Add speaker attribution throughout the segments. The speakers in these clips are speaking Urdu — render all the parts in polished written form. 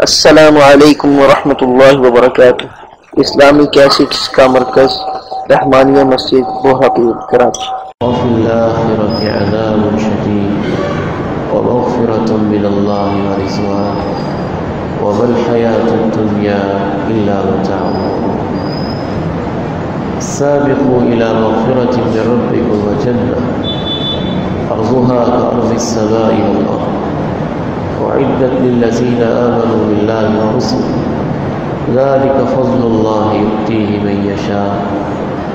Speaker 1: السلام علیکم ورحمۃ اللہ وبرکاتہ۔ اسلامی کیسٹس کا مرکز، رحمانیہ مسجد، بوہاپور، کراچی۔
Speaker 2: وفي الآخرة عذاب شديد ومغفرة من الله ورضوان وما الحياة الدنيا إلا متاع الغرور. سابقوا إلى مغفرة من ربكم وجنة أرضها كأرض السماء والأرض أعدت للذين آمنوا بالله ورسله ذلك فضل الله يؤتيه من يشاء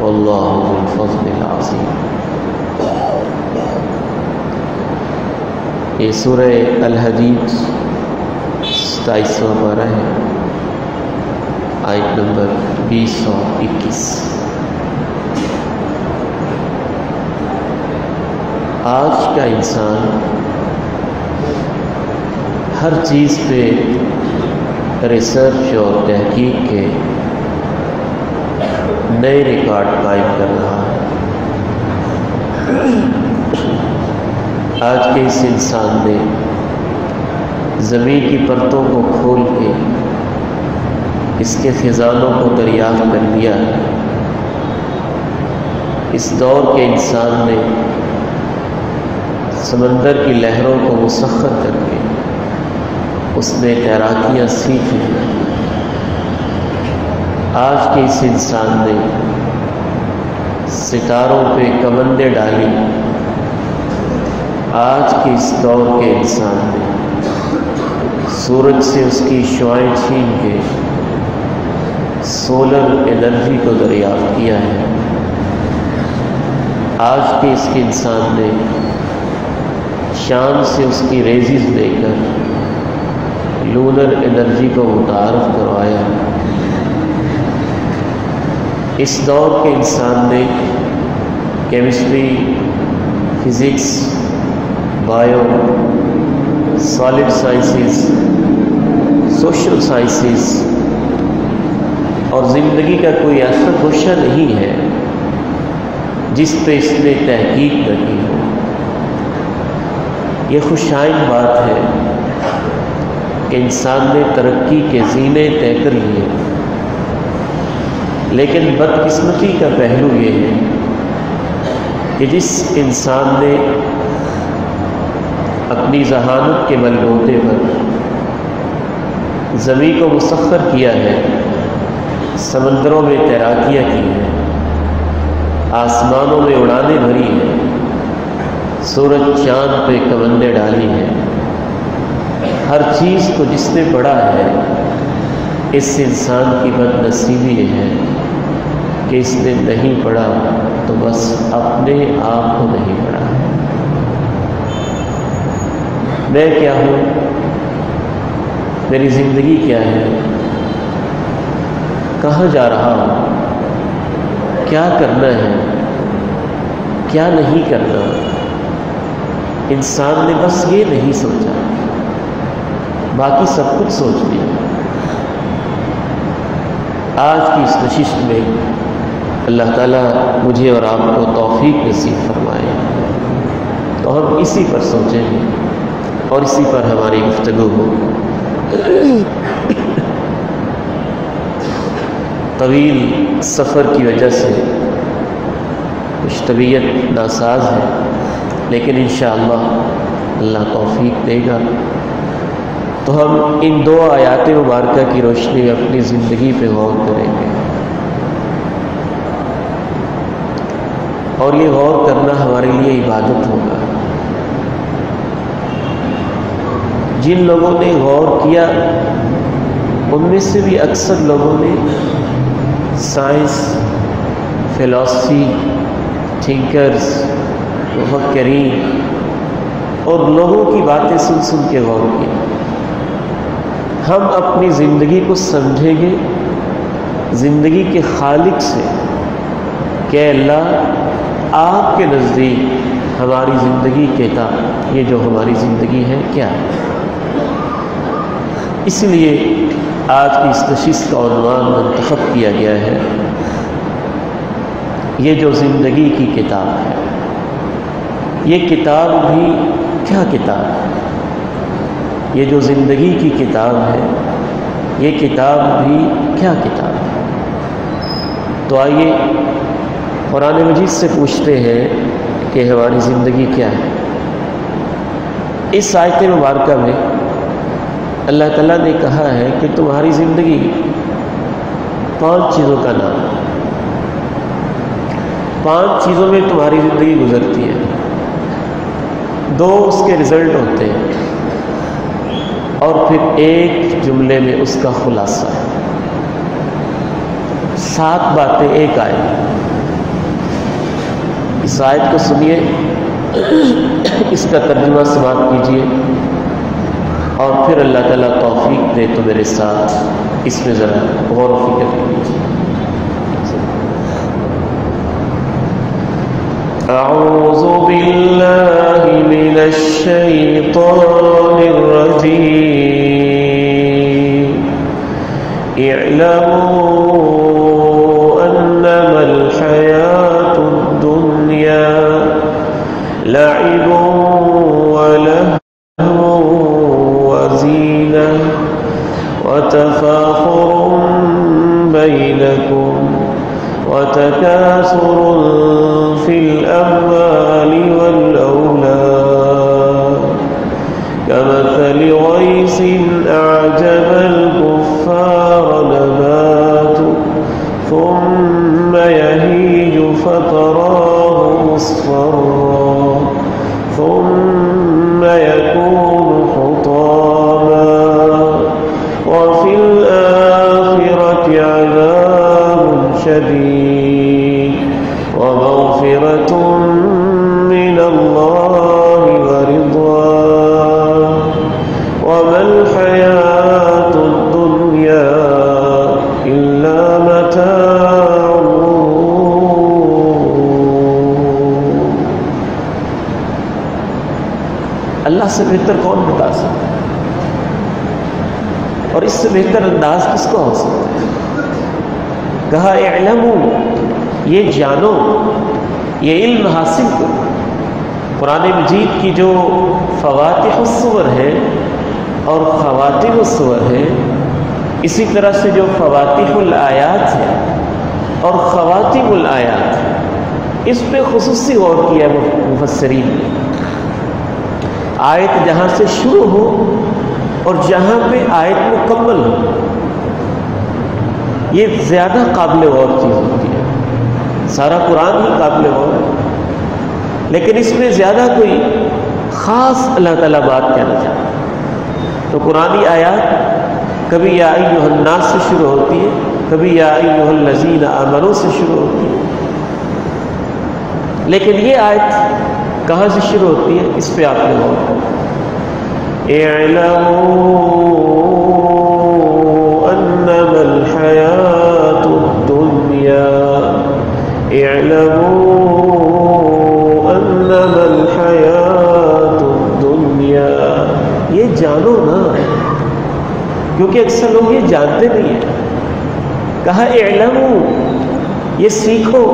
Speaker 2: والله ذو الفضل العظيم. یہ سورہ الحدید 27واں پارہ ہے، آیت نمبر 20 اور 21۔ آج کا انسان ہر چیز پہ ریسرچ اور تحقیق کے نئے ریکارڈ قائم کر رہا ہے۔ آج کے اس انسان نے زمین کی پرتوں کو کھول کے اس کے خزانوں کو دریافت کر لیا ہے۔ اس دور کے انسان نے سمندر کی لہروں کو مسخر کر کے اس نے تیراکیاں سیکھی۔ آج کے اس انسان نے ستاروں پہ کمندیں ڈالی۔ آج کے اس دور کے انسان نے سورج سے اس کی شعاعیں چھین کے سولر انرجی کو دریافت کیا ہے۔ آج کے اس کے انسان نے شام سے اس کی ریزز لے کر لونر انرجی کو متعارف کروایا۔ اس دور کے انسان نے chemistry, physics, bio, solid sciences, social sciences اور زندگی کا کوئی ایسا گوشہ نہیں ہے جس پہ اس نے تحقیق نہ کی ہو۔ یہ خوشائن بات ہے کہ انسان نے ترقی کے زینے طے کر لیے، لیکن بدقسمتی کا پہلو یہ ہے کہ جس انسان نے اپنی ذہانت کے بل بوتے پر زمین کو مسخر کیا ہے، سمندروں میں تیراکیاں کی ہیں، آسمانوں میں اڑانیں بھری ہیں، سورج چاند پہ کمندیں ڈالی ہیں، ہر چیز کو جس نے پڑھا ہے، اس انسان کی بد نصیبی یہ ہے کہ اس نے نہیں پڑھا تو بس اپنے آپ کو نہیں پڑھا۔ میں کیا ہوں، میری زندگی کیا ہے، کہاں جا رہا ہوں، کیا کرنا ہے، کیا نہیں کرنا، انسان نے بس یہ نہیں سوچا، باقی سب کچھ سوچ لیا۔ آج کی اس نشست میں اللہ تعالیٰ مجھے اور آپ کو توفیق نصیب فرمائے تو ہم اسی پر سوچیں گے اور اسی پر ہماری گفتگو ہو۔ طویل سفر کی وجہ سے کچھ طبیعت ناساز ہے، لیکن انشاءاللہ اللہ توفیق دے گا تو ہم ان دو آیات مبارکہ کی روشنی میں اپنی زندگی پہ غور کریں گے، اور یہ غور کرنا ہمارے لیے عبادت ہوگا۔ جن لوگوں نے غور کیا ان میں سے بھی اکثر لوگوں نے سائنس، فلسفی، تھنکرز، مفکرین اور لوگوں کی باتیں سن سن کے غور کیا۔ ہم اپنی زندگی کو سمجھیں گے زندگی کے خالق سے کہ اللہ آپ کے نزدیک ہماری زندگی کہتا یہ جو ہماری زندگی ہے کیا ہے۔ اس لیے آج کی اس نشست کا عنوان منتخب کیا گیا ہے یہ جو زندگی کی کتاب ہے۔ یہ کتاب بھی کیا کتاب ہے؟ یہ جو زندگی کی کتاب ہے یہ کتاب بھی کیا کتاب ہے؟ تو آئیے قرآن مجید سے پوچھتے ہیں کہ ہماری زندگی کیا ہے۔ اس آیت مبارکہ میں اللہ تعالیٰ نے کہا ہے کہ تمہاری زندگی 5 چیزوں کا نام ہے، 5 چیزوں میں تمہاری زندگی گزرتی ہے، 2 اس کے رزلٹ ہوتے ہیں اور پھر ایک جملے میں اس کا خلاصہ ہے۔ 7 باتیں ایک آیت۔ اس آیت کو سنیے، اس کا ترجمہ سماعت کیجیے اور پھر اللہ تعالیٰ توفیق دے تو میرے ساتھ اس میں ذرا غور و فکر کیجیے۔ اعوذ باللہ من الشیطان الرجیم اعلموا انما الحیاة الدنیا لعب ولہو وزینہ وتفاخر بینکم وتكاثر في الأموال والأولاد كمثل غيث أعجب الكفار نباته ثم يهيج فتراه مصفرا ثم يكون حطاما وفي الآخرة عذاب شديد ومغفرة من الله ورضوان وما الحياة الدنيا إلا متاع الغرور۔ اللہ سے بہتر کون بتا سکتا ہے، اور اس سے بہتر انداز کس کو ہو سکتا ہے؟ کہا اعلموا، یہ جانو، یہ علم حاصل کرو۔ قرآن مجید کی جو فواتح السور ہے اور خواتم السور ہے، اسی طرح سے جو فواتح الآیات ہے اور خواتم الآیات ہے، اس پہ خصوصی غور کیا مفسرین نے۔ آیت جہاں سے شروع ہو اور جہاں پہ آیت مکمل ہو، یہ زیادہ قابل غور چیز ہوتی ہے۔ سارا قرآن ہی قابل غور ہے، لیکن اس میں زیادہ کوئی خاص اللہ تعالیٰ بات کہنا چاہتا ہے۔ تو قرآنی آیات کبھی یا ایھا الناس سے شروع ہوتی ہے، کبھی یا ایھا الذین آمنوا سے شروع ہوتی ہے، لیکن یہ آیت کہاں سے شروع ہوتی ہے اس پہ آپ نے غور کرنا۔ انما الحیاة الدنیا اعلموا انما الحیاة الدنیا، یہ جانو نا، کیونکہ اکثر لوگ یہ جانتے نہیں ہیں۔ کہا اعلموا، یہ سیکھو،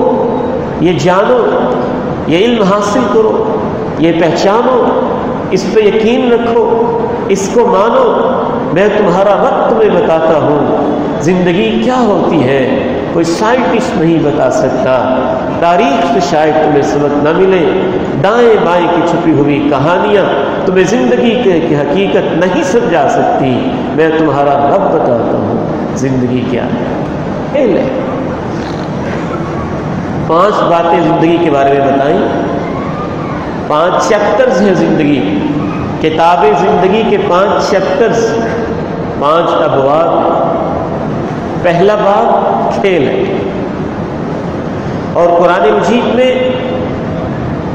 Speaker 2: یہ جانو، یہ علم حاصل کرو، یہ پہچانو، اس پہ یقین رکھو، اس کو مانو۔ میں تمہارا رب تمہیں بتاتا ہوں زندگی کیا ہوتی ہے، کوئی سائنٹسٹ نہیں بتا سکتا، تاریخ سے شاید تمہیں سبق نہ ملے، دائیں بائیں کی چھپی ہوئی کہانیاں تمہیں زندگی کی حقیقت نہیں سمجھا سکتی، میں تمہارا رب بتاتا ہوں زندگی کیا ہے۔ لے 5 باتیں زندگی کے بارے میں بتائیں، 5 چیپٹرز ہیں زندگی، کتاب زندگی کے 5 چیپٹرز، 5 ابواب۔ پہلا باب کھیل ہے، اور قرآن مجید میں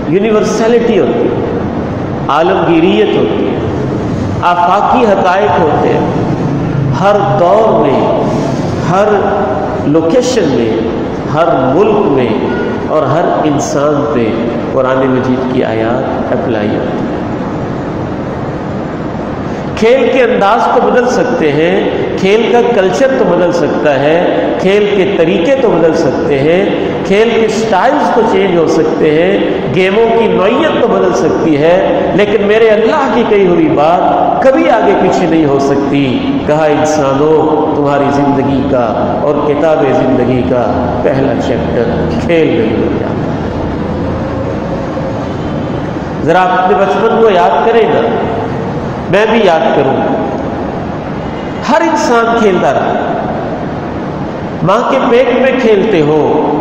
Speaker 2: یونیورسلٹی ہوتی ہے، عالمگیریت ہوتی ہے، آفاقی حقائق ہوتے ہیں۔ ہر دور میں، ہر لوکیشن میں، ہر ملک میں اور ہر انسان پہ قرآن مجید کی آیات اپلائی ہوتی ہیں۔ کھیل کے انداز تو بدل سکتے ہیں، کھیل کا کلچر تو بدل سکتا ہے، کھیل کے طریقے تو بدل سکتے ہیں، کھیل کے سٹائلز تو چینج ہو سکتے ہیں، گیموں کی نوعیت تو بدل سکتی ہے، لیکن میرے اللہ کی کہی ہوئی بات کبھی آگے پیچھے نہیں ہو سکتی۔ کہا انسانوں تمہاری زندگی کا اور کتاب زندگی کا پہلا چیپٹر کھیل نہیں ہو جاتا۔ ذرا اپنے بچپن کو یاد کریں نا، میں بھی یاد کروں، ہر انسان کھیلتا رہا۔ ماں کے پیٹ میں کھیلتے ہو،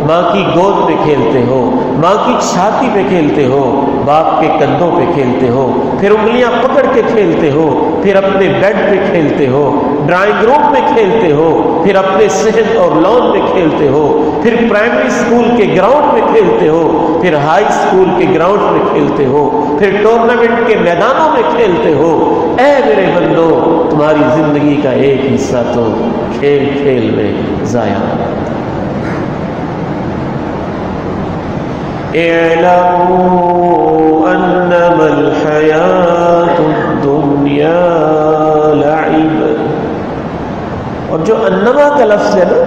Speaker 2: ماں کی گود میں کھیلتے ہو، ماں کی چھاتی پہ کھیلتے ہو، باپ کے کندھوں پہ کھیلتے ہو، پھر انگلیاں پکڑ کے کھیلتے ہو، پھر اپنے بیڈ پہ کھیلتے ہو، ڈرائنگ روم میں کھیلتے ہو، پھر اپنے صحن اور لان میں کھیلتے ہو، پھر پرائمری اسکول کے گراؤنڈ میں کھیلتے ہو، پھر ہائی اسکول کے گراؤنڈ میں کھیلتے ہو، پھر ٹورنامنٹ کے میدانوں میں کھیلتے ہو۔ اے میرے بندو، تمہاری زندگی کا ایک حصہ تو کھیل کھیل میں ضائع۔ اعلموا انما الحیات الدنیا لعب۔ اور جو انما کا لفظ ہے نا،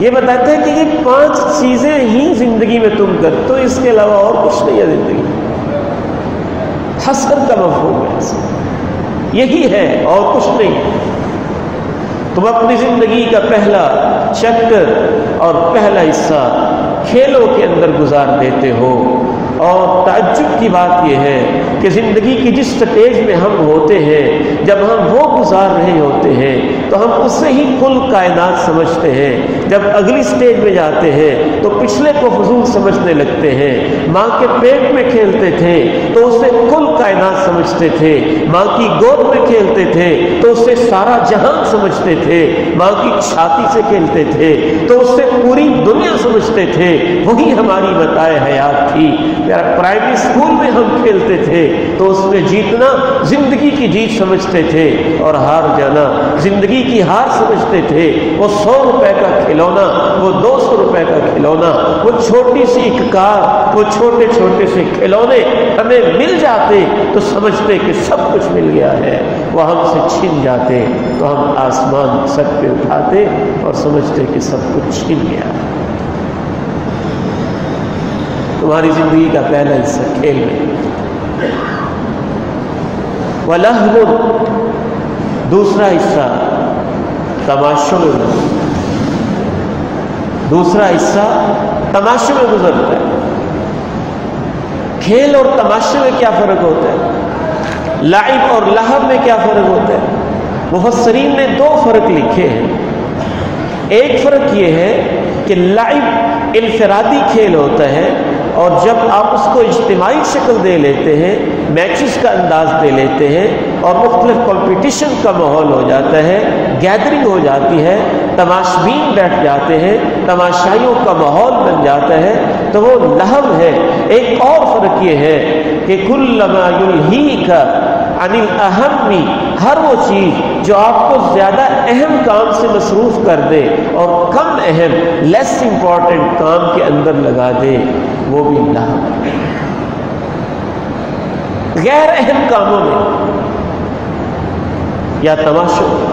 Speaker 2: یہ بتاتا ہے کہ یہ 5 چیزیں ہی زندگی میں تم کرتے ہو، اس کے علاوہ اور کچھ نہیں ہے زندگی۔ حسر کا مفہوم ہے، یہی ہے اور کچھ نہیں۔ تم اپنی زندگی کا پہلا چیپٹر اور پہلا حصہ کھیلوں کے اندر گزار دیتے ہو۔ اور تعجب کی بات یہ ہے کہ زندگی کی جس سٹیج میں ہم ہوتے ہیں، جب ہم وہ گزار رہے ہوتے ہیں تو ہم اسے ہی کل کائنات سمجھتے ہیں۔ جب اگلی سٹیج میں جاتے ہیں تو پچھلے کو فضول سمجھنے لگتے ہیں۔ ماں کے پیٹ میں کھیلتے تھے تو اسے کل کائنات سمجھتے تھے، ماں کی گود میں کھیلتے تھے تو اسے سارا جہان سمجھتے تھے، ماں کی چھاتی سے کھیلتے تھے تو اسے پوری دنیا سمجھتے تھے۔ وہی ہماری متاع حیات تھی۔ پرائمری اسکول میں ہم کھیلتے تھے تو اس میں جیتنا زندگی کی جیت سمجھتے تھے اور ہار جانا زندگی کی ہار سمجھتے تھے۔ وہ 100 روپے کا کھلونا، وہ 200 روپے کا کھلونا، وہ چھوٹی سی ایک کار، وہ چھوٹے چھوٹے سے کھلونے ہمیں مل جاتے تو سمجھتے کہ سب کچھ مل گیا ہے۔ وہ ہم سے چھن جاتے تو ہم آسمان سر پہ اٹھاتے اور سمجھتے کہ سب کچھ چھن گیا۔ تمہاری زندگی کا پہلا حصہ کھیل میں، وَلَهْوٌ، دوسرا حصہ تماشوں میں گزرتا ہے۔ دوسرا حصہ تماشوں میں گزرتا ہے۔ کھیل اور تماشے میں کیا فرق ہوتا ہے؟ لعب اور لہو میں کیا فرق ہوتا ہے؟ مفسرین نے 2 فرق لکھے ہیں۔ ایک فرق یہ ہے کہ لعب انفرادی کھیل ہوتا ہے، اور جب آپ اس کو اجتماعی شکل دے لیتے ہیں، میچز کا انداز دے لیتے ہیں اور مختلف کمپٹیشن کا ماحول ہو جاتا ہے، گیدرنگ ہو جاتی ہے، تماشبین بیٹھ جاتے ہیں، تماشائیوں کا ماحول بن جاتا ہے، تو وہ لہو ہے۔ ایک اور فرق یہ ہے کہ کلما یلہیک عن الاہم، ہر وہ چیز جو آپ کو زیادہ اہم کام سے مصروف کر دے اور کم اہم لیس امپورٹنٹ کام کے اندر لگا دے، وہ بھی لہو۔ غیر اہم کاموں میں یا تماشوں میں،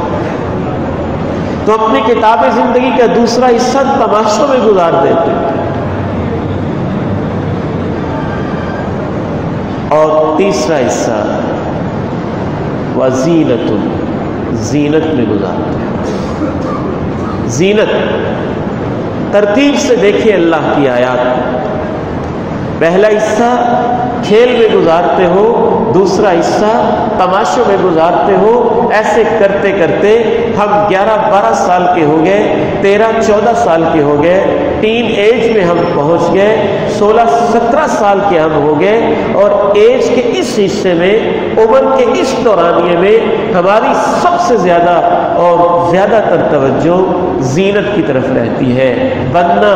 Speaker 2: تو اپنی کتاب زندگی کا دوسرا حصہ تماشوں میں گزار دیتے ہیں، اور تیسرا حصہ وزینت، زینت میں گزارتے ہیں۔ زینت، ترتیب سے دیکھیں اللہ کی آیات۔ پہلا حصہ کھیل میں گزارتے ہو، دوسرا حصہ تماشوں میں گزارتے ہو۔ ایسے کرتے کرتے ہم 11-12 سال کے ہو گئے، 13-14 سال کے ہو گئے، ٹین ایج میں ہم پہنچ گئے، 16-17 سال کے ہم ہو گئے، اور ایج کے اس حصے میں، عمر کے اس دورانیے میں ہماری سب سے زیادہ اور زیادہ تر توجہ زینت کی طرف رہتی ہے۔ بننا،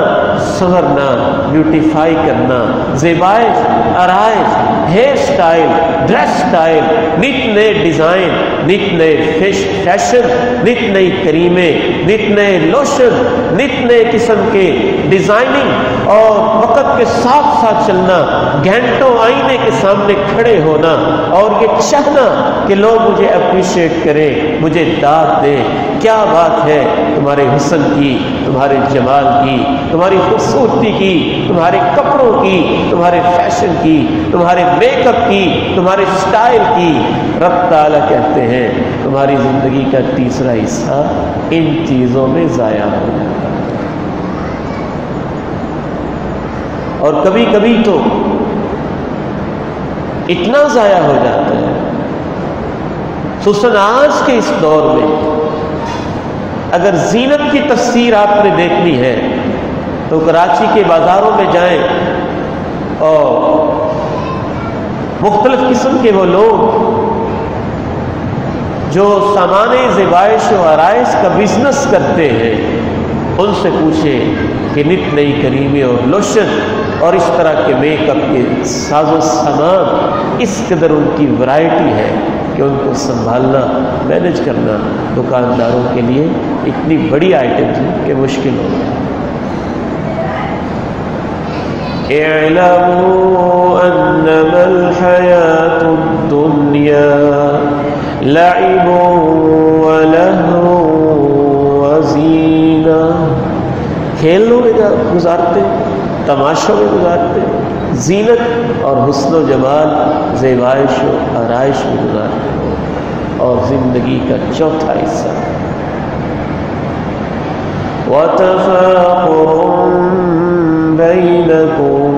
Speaker 2: سنورنا، بیوٹیفائی کرنا، زیبائش، آرائش، ہیئر سٹائل، ڈریس سٹائل، نت نئے ڈیزائن، نت نئے فیشن، نت نئی کریمیں، نت نئے لوشن، نت نئے قسم کے ڈیزائننگ اور وقت کے ساتھ ساتھ چلنا، گھنٹوں آئینے کے سامنے کھڑے ہونا اور یہ چاہنا کہ لوگ مجھے اپریشیٹ کریں، مجھے داد دیں، کیا بات ہے تمہارے حسن کی، تمہارے جمال کی، تمہاری خوبصورتی کی، تمہارے کپڑوں کی، تمہارے فیشن کی، تمہارے میک اپ کی، تمہارے سٹائل کی۔ رب تعالیٰ کہتے ہیں تمہاری زندگی کا تیسرا حصہ ان چیزوں میں ضائع ہو جاتا ہے۔ اور کبھی کبھی تو اتنا ضائع ہو جاتا ہے، خصوصاً آج کے اس دور میں اگر زینت کی تفسیر آپ نے دیکھنی ہے تو کراچی کے بازاروں میں جائیں اور مختلف قسم کے وہ لوگ جو سامان زیبائش و آرائش کا بزنس کرتے ہیں ان سے پوچھیں کہ نت نئی کریمیں اور لوشن اور اس طرح کے میک اپ کے ساز و سامان اس قدر ان کی ورائٹی ہے کہ ان کو سنبھالنا، مینج کرنا دکانداروں کے لیے اتنی بڑی آئٹم ہے کہ مشکل ہو جائے۔ اعلموا انما الحیاة الدنیا لعب ولہو وزینہ، کھیلوں میں گزارتے، تماشوں میں گزارتے، زینت اور حسن و جمال، زیبائش و آرائش میں گزارتے، اور زندگی کا چوتھا حصہ وَتَفَاخُرٌ بَيْنَكُمْ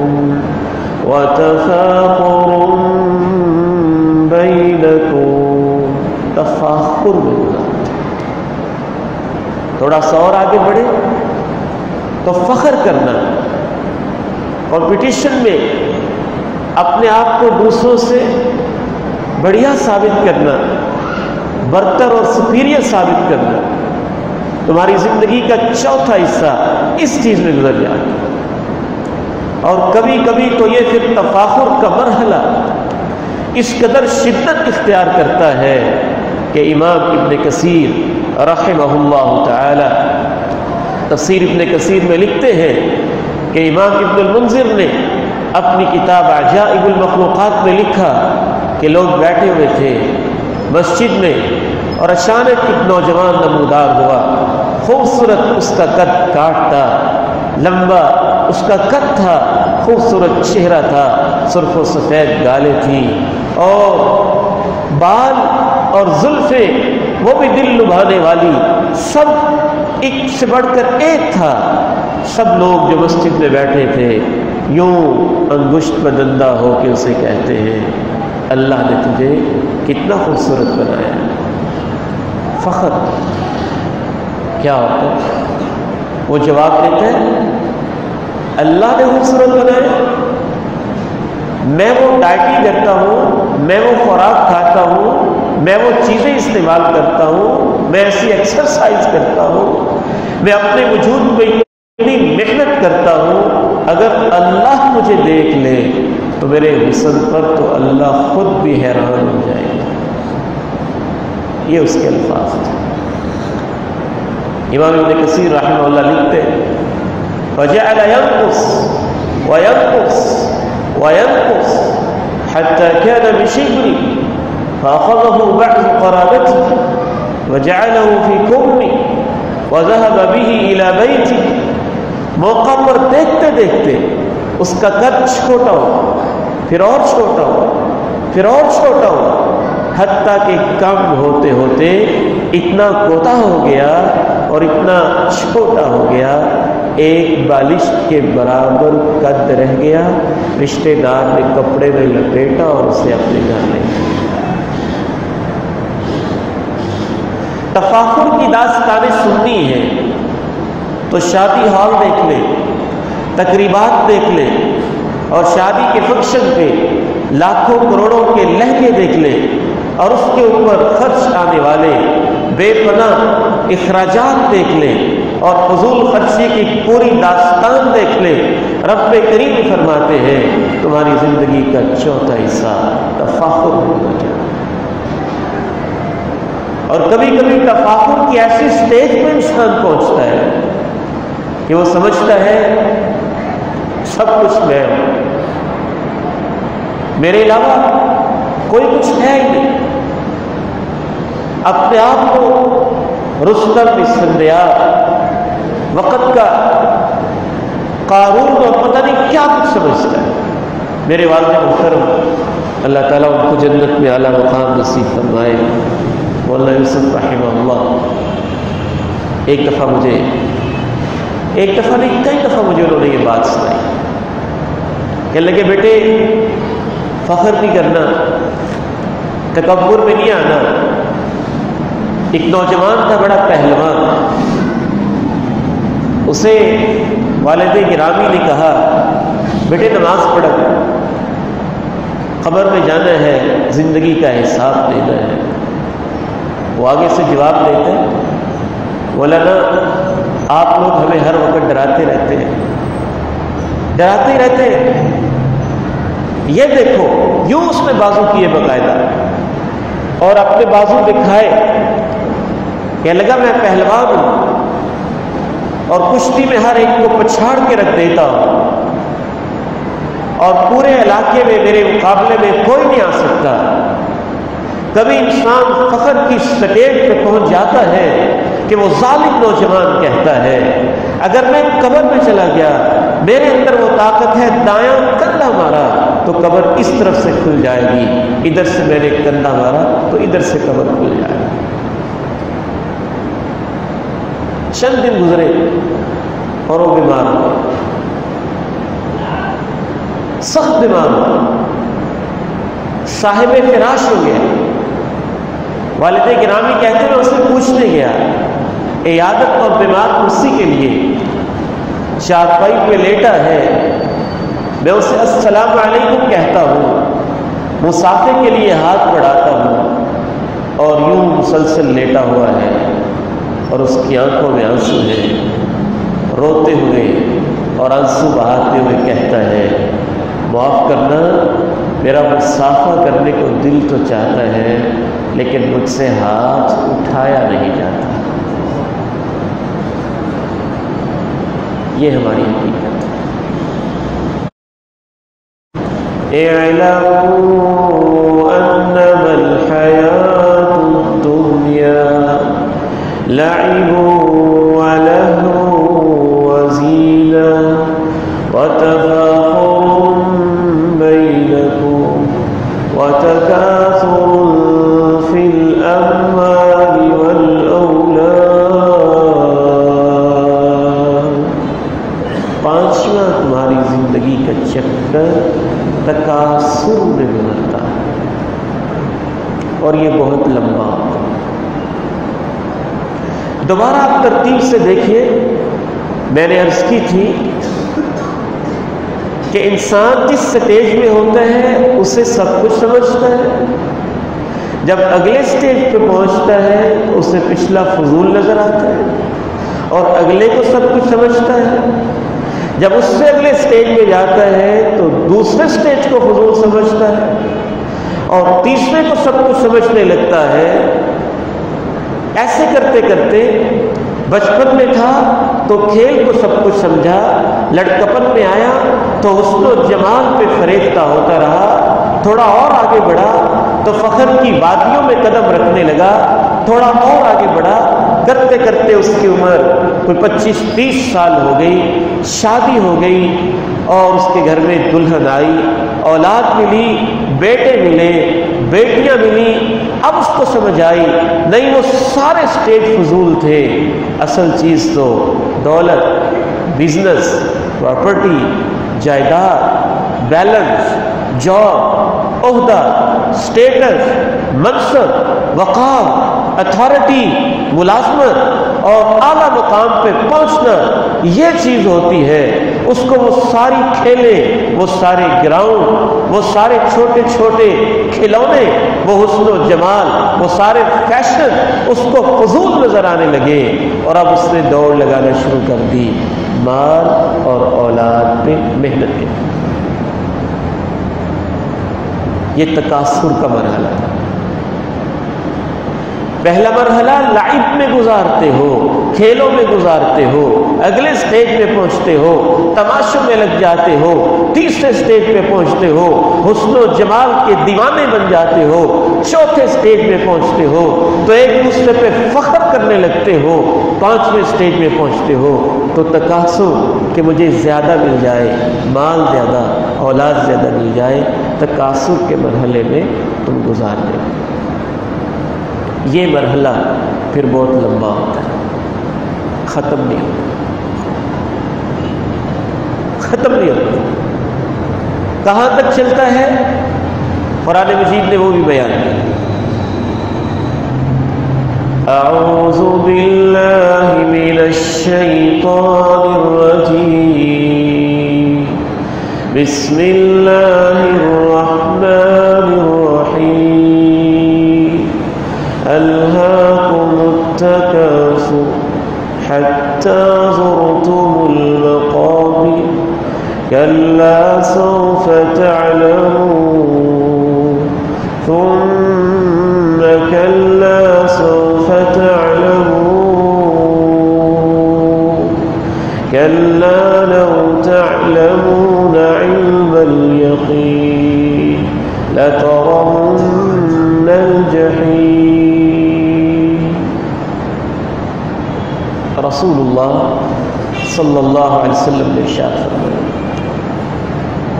Speaker 2: وَتَفَاخُرٌ بَيْنَكُمْ، تفاخر میں گزارتے۔ تھوڑا سا اور آگے بڑھے تو فخر کرنا، کمپٹیشن میں اپنے آپ کو دوسروں سے بڑھیا ثابت کرنا، برتر اور سپیریئر ثابت کرنا، تمہاری زندگی کا چوتھا حصہ اس چیز میں گزر جاتا ہے۔ اور کبھی کبھی تو یہ پھر تفاخر کا مرحلہ اس قدر شدت اختیار کرتا ہے کہ امام ابن کثیر رحمہ اللہ تعالی تفسیر ابن کثیر میں لکھتے ہیں کہ امام ابن المنذر نے اپنی کتاب عجائب المخلوقات میں لکھا کہ لوگ بیٹھے ہوئے تھے مسجد میں اور اچانک ایک نوجوان نمودار ہوا، خوبصورت اس کا قد کاٹتا، لمبا اس کا قد تھا، خوبصورت چہرہ تھا، سرخ و سفید گالیں تھیں اور بال اور زلفیں وہ بھی دل لبھانے والی، سب ایک سے بڑھ کر ایک تھا۔ سب لوگ جو مسجد میں بیٹھے تھے یوں انگشت بدندہ ہو کے اسے کہتے ہیں اللہ نے تجھے کتنا خوبصورت بنایا۔ فخر کیا ہوتا ہے؟ وہ جواب دیتا ہے اللہ نے خوبصورت بنایا، میں وہ ڈائٹنگ کرتا ہوں، میں وہ خوراک کھاتا ہوں، میں وہ چیزیں استعمال کرتا ہوں، میں ایسی ایکسرسائز کرتا ہوں، میں اپنے وجود میں اتنی محنت کرتا ہوں، اگر اللہ مجھے دیکھ لے تو میرے حسن پر تو اللہ خود بھی حیران ہو جائے گا۔ یہ اس کے الفاظ تھے۔ امام ابن کثیر رحمہ اللہ لکھتے وَجَعَلَ يَنْقُص وَيَنْقُص وَيَنْقُص حَتَّى كَانَ بِشِبْرٍ فَأَخَذَهُ بَعْضُ قَرَابَتِهِ وَجَعَلَهُ فِي كُمِّ وَذَهَبَ بِهِ إِلَى بَيْتِهِ۔ موقع پر دیکھتے دیکھتے اس کا قد چھوٹا ہو، پھر اور چھوٹا ہو، پھر اور چھوٹا ہو، حتیٰ کہ کم ہوتے ہوتے اتنا کوتاہ ہو گیا اور اتنا چھوٹا ہو گیا، ایک بالشت کے برابر قد رہ گیا۔ رشتہ دار نے کپڑے میں لپیٹا اور اسے اپنے گھر لے گیا۔ تفاخر کی داستانیں سننی ہیں تو شادی ہال دیکھ لیں، تقریبات دیکھ لیں، اور شادی کے فنکشن پہ لاکھوں کروڑوں کے لہجے دیکھ لیں اور اس کے اوپر خرچ آنے والے بے پناہ اخراجات دیکھ لیں اور فضول خرچی کی پوری داستان دیکھ لیں۔ رب کریم فرماتے ہیں تمہاری زندگی کا چوتھا حصہ تفاخر ہو جائے۔ اور کبھی کبھی تفاخر کی ایسی سٹیج پہ انسان پہنچتا ہے کہ وہ سمجھتا ہے سب کچھ میں ہوں، میرے علاوہ کوئی کچھ ہے ہی نہیں، اپنے آپ کو رستم اسفندیار، وقت کا قارون اور پتہ نہیں کیا کچھ سمجھتا ہے۔ میرے والد محترم اللہ تعالیٰ ان کو جنت میں اعلیٰ مقام نصیب فرمائے، مولانا یوسف رحمہ اللہ، ایک دفعہ نہیں کئی دفعہ مجھے انہوں نے یہ بات سنائی، کہنے لگے بیٹے فخر نہیں کرنا، تکبر میں نہیں آنا۔ ایک نوجوان تھا بڑا پہلوان، اسے والد گرامی نے کہا بیٹے نماز پڑھ، قبر میں جانا ہے، زندگی کا حساب دینا ہے۔ وہ آگے سے جواب دیتے ہیں مولانا آپ لوگ ہمیں ہر وقت ڈراتے رہتے ہیں، ڈراتے ہی رہتے ہیں، یہ دیکھو، یوں اس نے بازو کیے باقاعدہ اور اپنے بازو دکھائے، کہنے لگا میں پہلوان ہوں اور کشتی میں ہر ایک کو پچھاڑ کے رکھ دیتا ہوں اور پورے علاقے میں میرے مقابلے میں کوئی نہیں آ سکتا۔ کبھی انسان فخر کی سٹیج پہ پہنچ جاتا ہے کہ وہ ظالم نوجوان کہتا ہے اگر میں قبر میں چلا گیا، میرے اندر وہ طاقت ہے، دایاں کندھا مارا تو قبر اس طرف سے کھل جائے گی، ادھر سے میں نے کندھا مارا تو ادھر سے قبر کھل جائے گی۔ چند دن گزرے اور وہ بیمار ہو، سخت بیمار ہو، صاحب فراش ہو گیا۔ والد گرامی کہتے ہیں میں اسے پوچھنے گیا عیادت اور بیمار کرسی کے لیے، چارپائی پہ لیٹا ہے، میں اسے السلام علیکم کہتا ہوں، مسافے کے لیے ہاتھ بڑھاتا ہوں اور یوں مسلسل لیٹا ہوا ہے اور اس کی آنکھوں میں آنسو ہے، روتے ہوئے اور آنسو بہاتے ہوئے کہتا ہے معاف کرنا، میرا مسافہ کرنے کو دل تو چاہتا ہے لیکن مجھ سے ہاتھ اٹھایا نہیں جاتا۔ یہ ہماری حقیقت ہے۔ اعلموا انما الحیاۃ الدنیا لعب ولهو وزینہ وتفاخر بینکم وتکاثر فی الاموال والاولاد۔ پانچواں تمہاری زندگی کا چکر تکاثر میں گزرتا ہے اور یہ بہت لمبا ہوتا ہے۔ دوبارہ آپ ترتیب سے دیکھیے، میں نے عرض کی تھی کہ انسان جس سٹیج میں ہوتا ہے اسے سب کچھ سمجھتا ہے، جب اگلے سٹیج پہ پہنچتا ہے تو اسے پچھلا فضول نظر آتا ہے اور اگلے کو سب کچھ سمجھتا ہے، جب اس سے اگلے سٹیج میں جاتا ہے تو دوسرے سٹیج کو فضول سمجھتا ہے اور تیسرے کو سب کچھ سمجھنے لگتا ہے۔ ایسے کرتے کرتے بچپن میں تھا تو کھیل کو سب کچھ سمجھا، لڑکپن میں آیا تو حسن و جمال پہ فریفتہ ہوتا رہا، تھوڑا اور آگے بڑھا تو فخر کی وادیوں میں قدم رکھنے لگا، تھوڑا اور آگے بڑھا، کرتے کرتے اس کی عمر کوئی 25-30 سال ہو گئی، شادی ہو گئی اور اس کے گھر میں دلہن آئی، اولاد ملی، بیٹے ملے، بیٹیاں ملی۔ اب اس کو سمجھ آئی نہیں وہ سارے سٹیج فضول تھے، اصل چیز تو دولت، بزنس، پراپرٹی، جائیداد، بیلنس، جاب، عہدہ، سٹیٹس، منصب، وقار، اتھارٹی، ملازمت اور اعلیٰ مقام پہ پہنچنا، یہ چیز ہوتی ہے۔ اس کو وہ ساری کھیلیں، وہ سارے گراؤنڈ، وہ سارے چھوٹے چھوٹے کھلونے، وہ حسن و جمال، وہ سارے فیشن اس کو فضول نظر آنے لگے اور اب اس نے دوڑ لگانا شروع کر دی مال اور اولاد پہ محنت کے۔ یہ تکاثر کا مرحلہ تھا۔ پہلا مرحلہ لعب میں گزارتے ہو، کھیلوں میں گزارتے ہو، اگلے سٹیج پہ پہنچتے ہو، تماشوں میں لگ جاتے ہو، تیسرے سٹیج پہ پہنچتے ہو، حسن و جمال کے دیوانے بن جاتے ہو، چوتھے سٹیج پہ پہنچتے ہو تو ایک دوسرے پہ فخر کرنے لگتے ہو، پانچویں سٹیج پہ پہنچتے ہو تو تکاسل کہ مجھے زیادہ مل جائے، مال زیادہ، اولاد زیادہ مل جائے، تکاسل کے مرحلے میں تم گزار دے۔ یہ مرحلہ پھر بہت لمبا ہوتا ہے، ختم نہیں ہوتا، ختم نہیں ہوتا۔ کہاں تک چلتا ہے؟ قرآن مجید نے وہ بھی بیان کیا۔ اعوذ باللہ من الشیطان الرجیم، بسم اللہ الرحمن الرحیم، الہاکم التکاثر حتی زرتم المقابر، کلا سوف تعلمون ثم کلا سوف تعلمون کلا لو تعلمون علم اليقین لترون الجحیم۔ رسول اللہ صلی اللہ علیہ وسلم نے ارشاد فرمایا،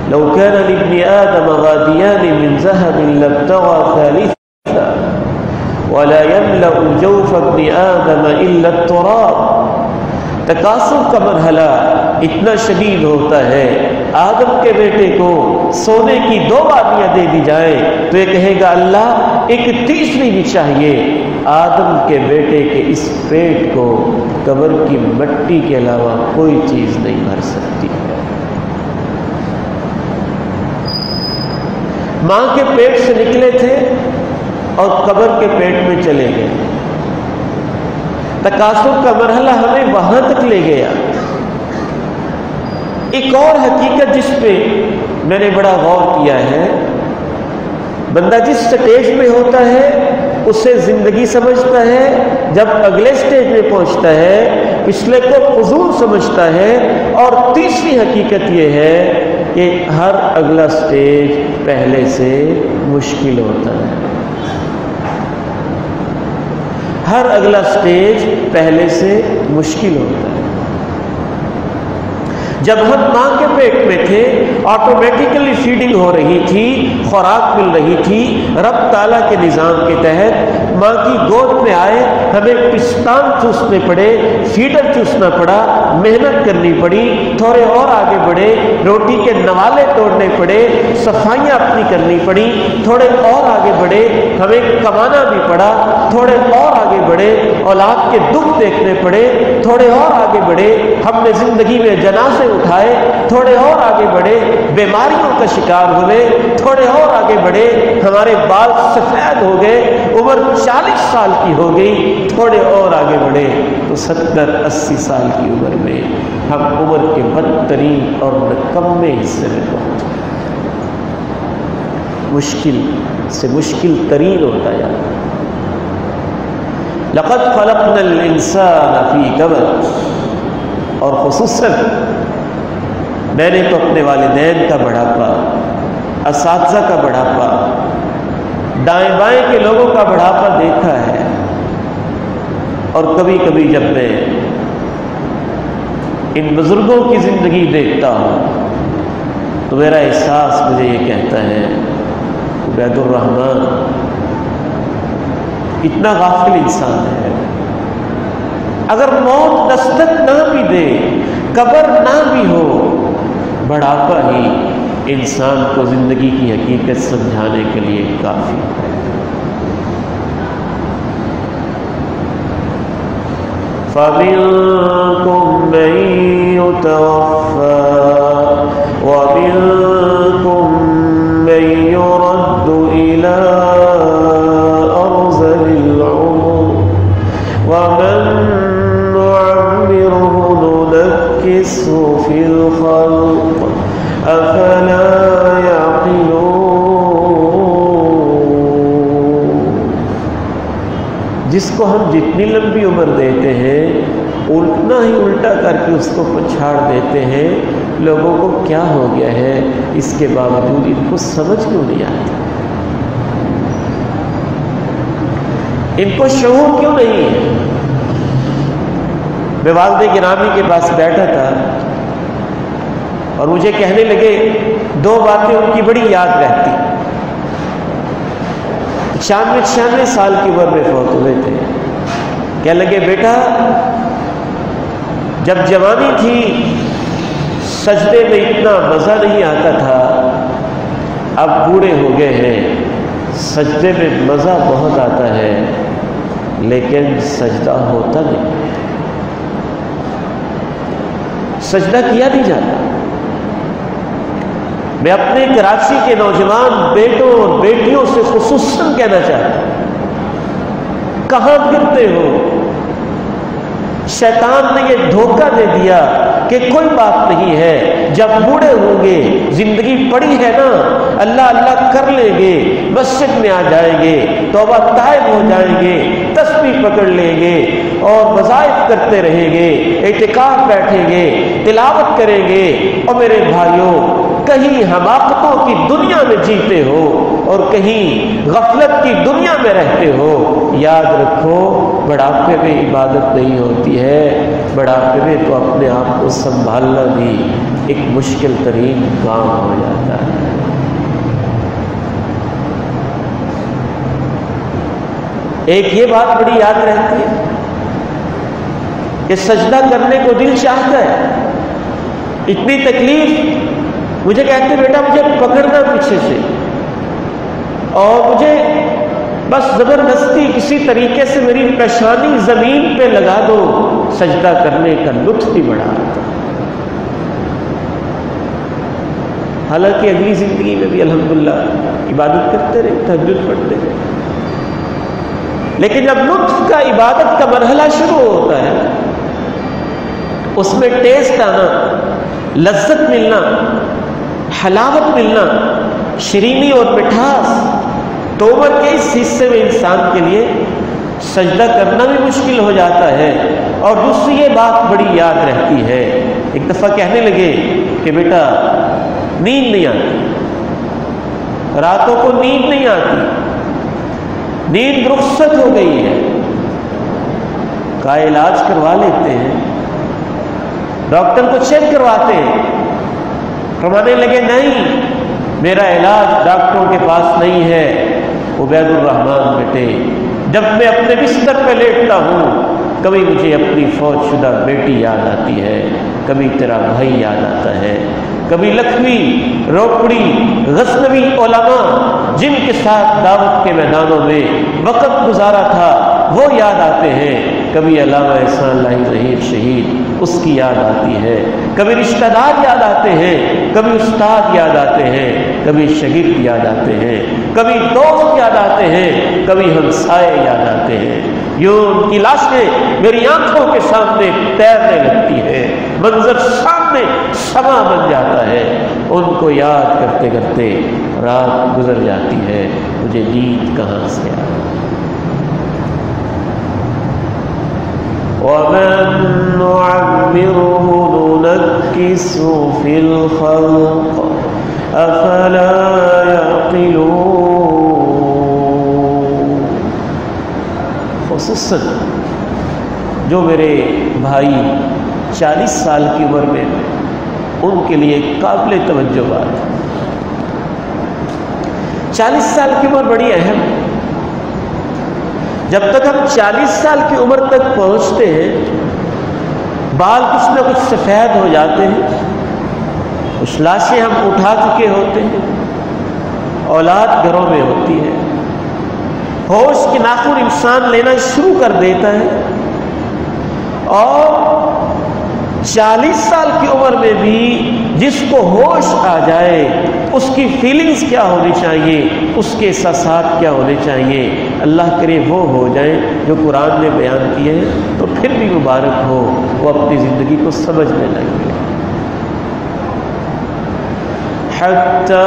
Speaker 2: لو كان لابن آدم واديان من ذهب لابتغى ثالثا ولا يملأ جوف ابن آدم إلا التراب۔ تکاثر کا مرحلہ اتنا شدید ہوتا ہے، آدم کے بیٹے کو سونے کی 2 وادیاں دے دی جائیں تو یہ کہے گا اللہ ایک تیسری بھی چاہیے۔ آدم کے بیٹے کے اس پیٹ کو قبر کی مٹی کے علاوہ کوئی چیز نہیں بھر سکتی۔ ماں کے پیٹ سے نکلے تھے اور قبر کے پیٹ میں چلے گئے۔ تکاثر کا مرحلہ ہمیں وہاں تک لے گیا۔ ایک اور حقیقت جس پہ میں نے بڑا غور کیا ہے، بندہ جس سٹیج پہ ہوتا ہے اسے زندگی سمجھتا ہے، جب اگلے سٹیج میں پہنچتا ہے پچھلے کو فضول سمجھتا ہے، اور تیسری حقیقت یہ ہے کہ ہر اگلا سٹیج پہلے سے مشکل ہوتا ہے، ہر اگلا سٹیج پہلے سے مشکل ہوتا ہے۔ جب ہم ماں کے پیٹ میں تھے آٹومیٹیکلی فیڈنگ ہو رہی تھی، خوراک مل رہی تھی، رب تعالیٰ کے نظام کے تحت ماں کی گود میں آئے، ہمیں پستان چوسنے پڑے، فیڈر چوسنا پڑا، محنت کرنی پڑی، تھوڑے اور آگے بڑھے، روٹی کے نوالے توڑنے پڑے، صفائیاں اپنی کرنی پڑی، تھوڑے اور آگے بڑھے، ہمیں کمانا بھی پڑا، تھوڑے اور آگے بڑھے، اولاد کے دکھ دیکھنے پڑے، تھوڑے اور آگے بڑھے، ہم نے زندگی میں جنازے اٹھائے، تھوڑے اور آگے بڑھے، بیماریوں کا شکار ہوئے، تھوڑے اور آگے بڑھے، ہمارے بال سفید ہو گئے، عمر 40 سال کی ہو گئی، تھوڑے اور آگے بڑھے تو 70-80 سال کی عمر میں ہم عمر کے بدترین اور نکمے حصے میں پہنچے۔ مشکل سے مشکل ترین ہوتا جاتا ہے۔ لقد خلقنا الانسان فی کبد، اور خصوصاً میں نے تو اپنے والدین کا بڑھاپا، اساتذہ کا بڑھاپا، دائیں بائیں کے لوگوں کا بڑھاپا دیکھا ہے، اور کبھی کبھی جب میں ان بزرگوں کی زندگی دیکھتا ہوں تو میرا احساس مجھے یہ کہتا ہے عبید الرحمن کتنا غافل انسان ہے۔ اگر موت دستک نہ بھی دے، قبر نہ بھی ہو، بڑھاپا ہی انسان کو زندگی کی حقیقت سمجھانے کے لیے کافی ہے۔ فَمِنْكُمْ مَنْ يُتَوَفَّى وَمِنْكُمْ مَنْ يُرَدُّ إِلَىٰ أَرْذَلِ الْعُمُرِ وَمَنْ نُعَمِّرْهُ نُنَكِّسْهُ فِي الْخَلْقِ أَفَلَا يَعْقِلُونَ۔ جس کو ہم جتنی لمبی عمر دیتے ہیں الٹنا ہی الٹا کر کے اس کو پچھاڑ دیتے ہیں. لوگوں کو کیا ہو گیا ہے، اس کے باوجود ان کو سمجھ کیوں نہیں آتی، ان کو شعور کیوں نہیں ہے. میں والد گرامی کے پاس بیٹھا تھا اور مجھے کہنے لگے 2 باتیں ان کی بڑی یاد رہتی. 96 سال کی عمر میں فوت ہوئے تھے. کہنے لگے بیٹا جب جوانی تھی سجدے میں اتنا مزہ نہیں آتا تھا، اب بوڑھے ہو گئے ہیں سجدے میں مزہ بہت آتا ہے لیکن سجدہ ہوتا نہیں، سجدہ کیا نہیں جاتا. میں اپنے کراچی کے نوجوان بیٹوں اور بیٹیوں سے خصوصاً کہنا چاہتا ہوں، کہاں پھرتے ہو؟ شیطان نے یہ دھوکہ دے دیا کہ کوئی بات نہیں ہے، جب بوڑھے ہوں گے زندگی پڑی ہے نا، اللہ اللہ کر لیں گے، مسجد میں آ جائیں گے، توبہ طائب ہو جائیں گے، تسبیح پکڑ لیں گے اور وظائف کرتے رہیں گے، اعتکاف بیٹھیں گے، تلاوت کریں گے. اور میرے بھائیوں کہیں حماقتوں کی دنیا میں جیتے ہو اور کہیں غفلت کی دنیا میں رہتے ہو، یاد رکھو بڑھاپے میں عبادت نہیں ہوتی ہے. بڑھاپے میں تو اپنے آپ کو سنبھالنا بھی ایک مشکل ترین کام ہو جاتا ہے. ایک یہ بات بڑی یاد رہتی ہے کہ سجدہ کرنے کو دل چاہتا ہے، اتنی تکلیف. مجھے کہتے بیٹا مجھے پکڑنا پیچھے سے اور مجھے بس زبردستی کسی طریقے سے میری پیشانی زمین پہ لگا دو، سجدہ کرنے کا لطف بھی بڑھا آتا. حالانکہ اگلی زندگی میں بھی الحمدللہ عبادت کرتے رہے، تہجد پڑھتے رہے، لیکن جب لطف کا عبادت کا مرحلہ شروع ہوتا ہے، اس میں ٹیسٹ آنا، لذت ملنا، حلاوت ملنا، شیرینی اور مٹھاس، تو عمر کے اس حصے میں انسان کے لیے سجدہ کرنا بھی مشکل ہو جاتا ہے. اور دوسری یہ بات بڑی یاد رہتی ہے، ایک دفعہ کہنے لگے کہ بیٹا نیند نہیں آتی، راتوں کو نیند نہیں آتی، نیند رخصت ہو گئی ہے. کا علاج کروا لیتے ہیں، ڈاکٹر کو چیک کرواتے ہیں، فرمانے لگے نہیں میرا علاج ڈاکٹروں کے پاس نہیں ہے. عبید الرحمن بیٹے جب میں اپنے بستر پہ لیٹتا ہوں کبھی مجھے اپنی فوج شدہ بیٹی یاد آتی ہے، کبھی تیرا بھائی یاد آتا ہے، کبھی لکھوی، روکڑی، غزنوی علماء جن کے ساتھ دعوت کے میدانوں میں وقت گزارا تھا وہ یاد آتے ہیں، کبھی علامہ احسان لاہی ظہیر شہید اس کی یاد آتی ہے، کبھی رشتہ دار یاد آتے ہیں، کبھی استاد یاد آتے ہیں، کبھی شاگرد یاد آتے ہیں، کبھی دوست یاد آتے ہیں، کبھی ہمسائے یاد آتے ہیں. یوں ان کی لاشیں میری آنکھوں کے سامنے تیرنے لگتی ہے، منظر سامنے سما بن جاتا ہے. ان کو یاد کرتے کرتے رات گزر جاتی ہے، مجھے نیند کہاں سے آ وَمَن نُعَمِّرْهُ نُنَكِّسْهُ فِي الْخَلْقِ أَفَلَا يَعْقِلُونَ. خصوصاً جو میرے بھائی 40 سال کی عمر میں ان کے لیے قابل توجہ بات ہے. 40 سال کی عمر بڑی اہم ہے. جب تک ہم 40 سال کی عمر تک پہنچتے ہیں بال کچھ نہ کچھ سفید ہو جاتے ہیں، کچھ لاشیں ہم اٹھا چکے ہوتے ہیں، اولاد گھروں میں ہوتی ہے، ہوش کے ناخن انسان لینا شروع کر دیتا ہے. اور 40 سال کی عمر میں بھی جس کو ہوش آ جائے اس کی فیلنگز کیا ہونی چاہیے، اس کے احساسات کیا ہونے چاہیے، اللہ کرے وہ ہو جائیں جو قرآن نے بیان کیے ہیں، تو پھر بھی مبارک ہو، وہ اپنی زندگی کو سمجھنے لگے. حتی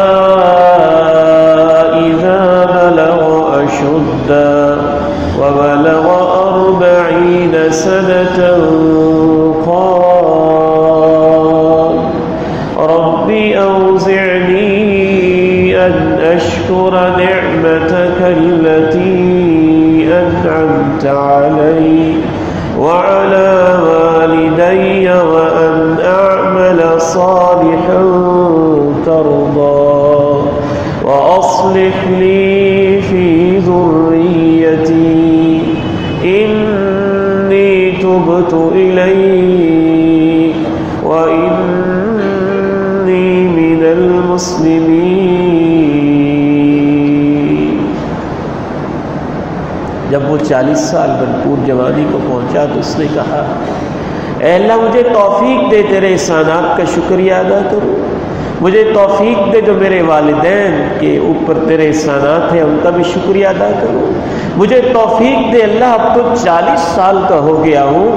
Speaker 2: اذا بلغ اشدہ وبلغ 40 سنة والدي وأن أعمل صالحا ترضى وأصلح لي في ذريتي إني تبت إليك وإني من المسلمين۔ جب وہ 40 سال بھرپور جوانی کو پہنچا تو اس نے کہا اے اللہ مجھے توفیق دے تیرے احسانات کا شکریہ ادا کروں، مجھے توفیق دے جو میرے والدین کے اوپر تیرے احسانات ہیں ان کا بھی شکریہ ادا کروں، مجھے توفیق دے اللہ اب تو 40 سال کا ہو گیا ہوں،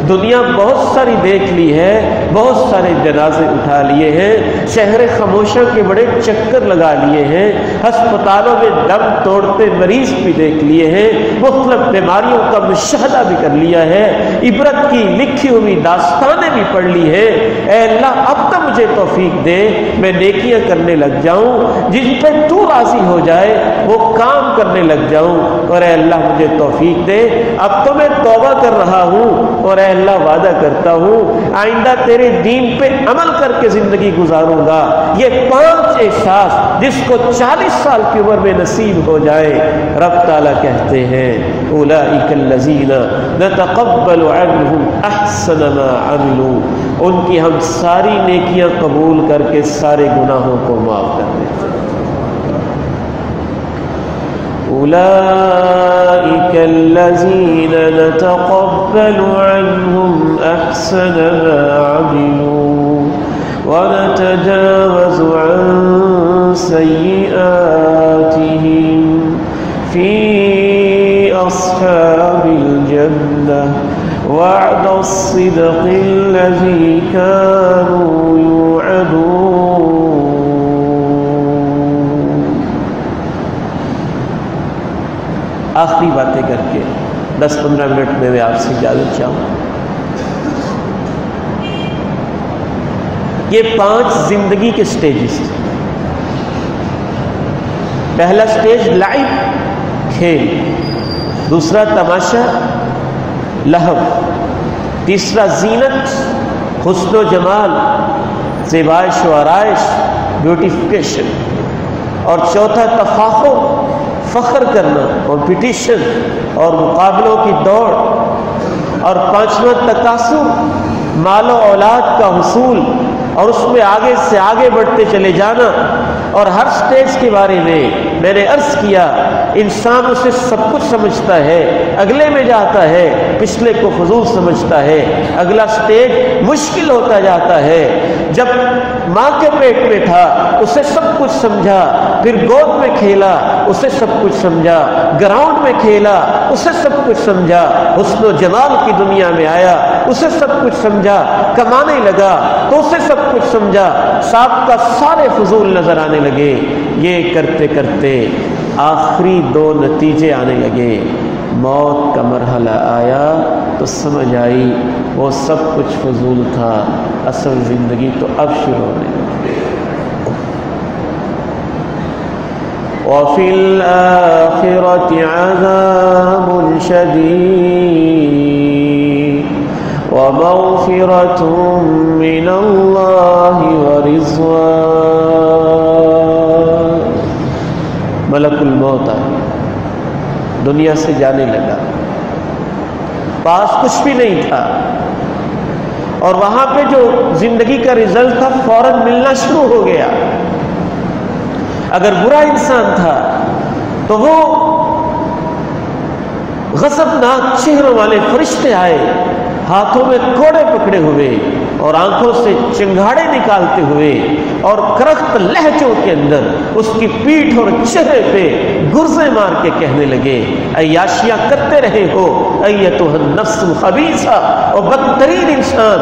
Speaker 2: دنیا بہت ساری دیکھ لی ہے، بہت سارے جنازے اٹھا لیے ہیں، شہر خاموشہ کے بڑے چکر لگا لیے ہیں، ہسپتالوں میں دم توڑتے مریض بھی دیکھ لیے ہیں، مختلف بیماریوں کا مشاہدہ بھی کر لیا ہے، عبرت کی لکھی ہوئی داستانیں بھی پڑھ لی ہیں، اے اللہ اب تو مجھے توفیق دے میں نیکیاں کرنے لگ جاؤں، جن پہ تو راضی ہو جائے وہ کام کرنے لگ جاؤں، اور اے اللہ مجھے توفیق دے اب تو میں توبہ کر رہا ہوں، اور اے اللہ وعدہ کرتا ہوں آئندہ تیرے دین پہ عمل کر کے زندگی گزاروں گا۔ یہ 5 احساس جس کو 40 سال کی عمر میں نصیب ہو جائے، رب تعالیٰ کہتے ہیں اولئک الذین نتقبل عنہم احسن ما عملوا، ان کی ہم ساری نیکیاں قبول کر کے سارے گناہوں کو معاف کر دیتے ہیں۔ أولئك الذين نتقبل عنهم أحسن ما عملوا ونتجاوز عن سيئاتهم في أصحاب الجنة وعد الصدق الذي كانوا يوعدون۔ آخری باتیں کر کے 10-15 منٹ میں آپ سے اجازت چاہوں۔ یہ 5 زندگی کے سٹیجز تھے۔ پہلا سٹیج لعب کھیل، دوسرا تماشا لہو، تیسرا زینت حسن و جمال زیبائش و آرائش بیوٹیفیکیشن، اور چوتھا تفاخر فخر کرنا کمپٹیشن اور مقابلوں کی دوڑ، اور 5واں تکاثر مال و اولاد کا حصول اور اس میں آگے سے آگے بڑھتے چلے جانا۔ اور ہر سٹیج کے بارے میں نے عرض کیا انسان اسے سب کچھ سمجھتا ہے، اگلے میں جاتا ہے پچھلے کو فضول سمجھتا ہے، اگلا سٹیج مشکل ہوتا جاتا ہے۔ جب ماں کے پیٹ میں تھا اسے سب کچھ سمجھا، پھر گود میں کھیلا اسے سب کچھ سمجھا، گراؤنڈ میں کھیلا اسے سب کچھ سمجھا، حسن و جمال کی دنیا میں آیا اسے سب کچھ سمجھا، کمانے لگا تو اسے سب کچھ سمجھا، ساتھ کا سارے فضول نظر آنے لگے۔ یہ کرتے کرتے آخری 2 نتیجے آنے لگے، موت کا مرحلہ آیا تو سمجھ آئی وہ سب کچھ فضول تھا، اصل زندگی تو اب شروع ہونے لگی۔ وَفِي الْآخِرَةِ عَذَابٌ شَدِيدٌ وَمَغْفِرَةٌ مِّنَ اللَّهِ وَرِضْوَانٌ۔ ملک الموت آیا، دنیا سے جانے لگا، پاس کچھ بھی نہیں تھا، اور وہاں پہ جو زندگی کا رزلٹ تھا فوراً ملنا شروع ہو گیا۔ اگر برا انسان تھا تو وہ غضبناک چہروں والے فرشتے آئے، ہاتھوں میں کوڑے پکڑے ہوئے اور آنکھوں سے چنگاڑے نکالتے ہوئے اور کرخت لہجوں کے اندر اس کی پیٹھ اور چہرے پہ گرزے مار کے کہنے لگے عیاشیاں کرتے رہے ہو ایتھا النفس الخبیثہ، اور بدترین انسان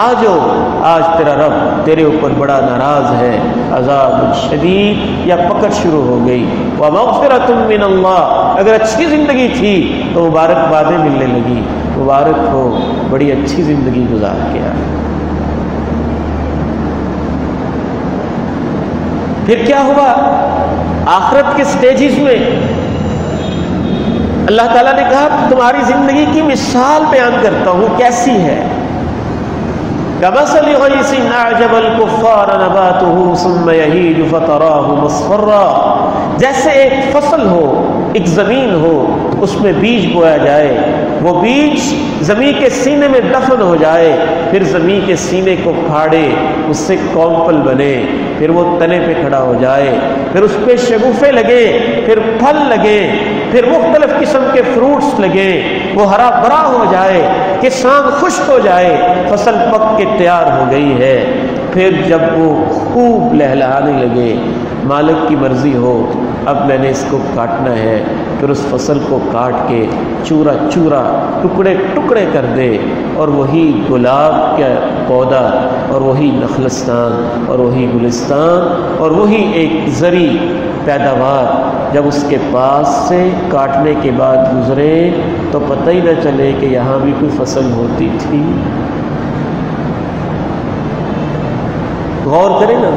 Speaker 2: آجو آج تیرا رب تیرے اوپر بڑا ناراض ہے، عذاب شدید یا پکڑ شروع ہو گئی۔ ومغفرۃ من اللہ، اگر اچھی زندگی تھی تو مبارک بادیں ملنے لگی، مبارک ہو بڑی اچھی زندگی گزار کے آئے۔ پھر کیا ہوا؟ آخرت کے سٹیجز میں اللہ تعالیٰ نے کہا تمہاری زندگی کی مثال بیان کرتا ہوں کیسی ہے۔ کمثل غیث اعجب الکفار نباتہ ثم یہیج فتراہ مصفرا، جیسے ایک فصل ہو، ایک زمین ہو، اس میں بیج بویا جائے، وہ بیج زمین کے سینے میں دفن ہو جائے، پھر زمین کے سینے کو پھاڑے، اس سے کونپل بنے، پھر وہ تنے پہ کھڑا ہو جائے، پھر اس پہ شگوفے لگے، پھر پھل لگے، پھر مختلف قسم کے فروٹس لگے، وہ ہرا بھرا ہو جائے، کسان خشک ہو جائے، فصل پک کے تیار ہو گئی ہے، پھر جب وہ خوب لہلہانے لگے، مالک کی مرضی ہو اب میں نے اس کو کاٹنا ہے، پھر اس فصل کو کاٹ کے چورا چورا ٹکڑے ٹکڑے کر دے، اور وہی گلاب کا پودا اور وہی نخلستان اور وہی گلستان اور وہی ایک زرعی پیداوار جب اس کے پاس سے کاٹنے کے بعد گزرے تو پتہ ہی نہ چلے کہ یہاں بھی کوئی فصل ہوتی تھی۔ غور کریں نا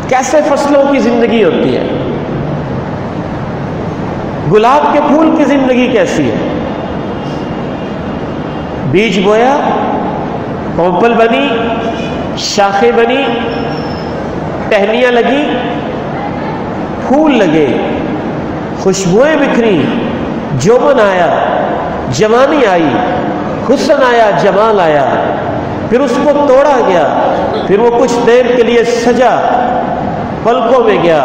Speaker 2: کیسے فصلوں کی زندگی ہوتی ہے، گلاب کے پھول کی زندگی کیسی ہے، بیج بویا، کونپل بنی، شاخیں بنی، ٹہنیاں لگی، پھول لگے، خوشبوئیں بکھری، جوبن آیا، جوانی آئی، حسن آیا، جمال آیا، پھر اس کو توڑا گیا، پھر وہ کچھ دیر کے لیے سجا، پلکوں میں گیا،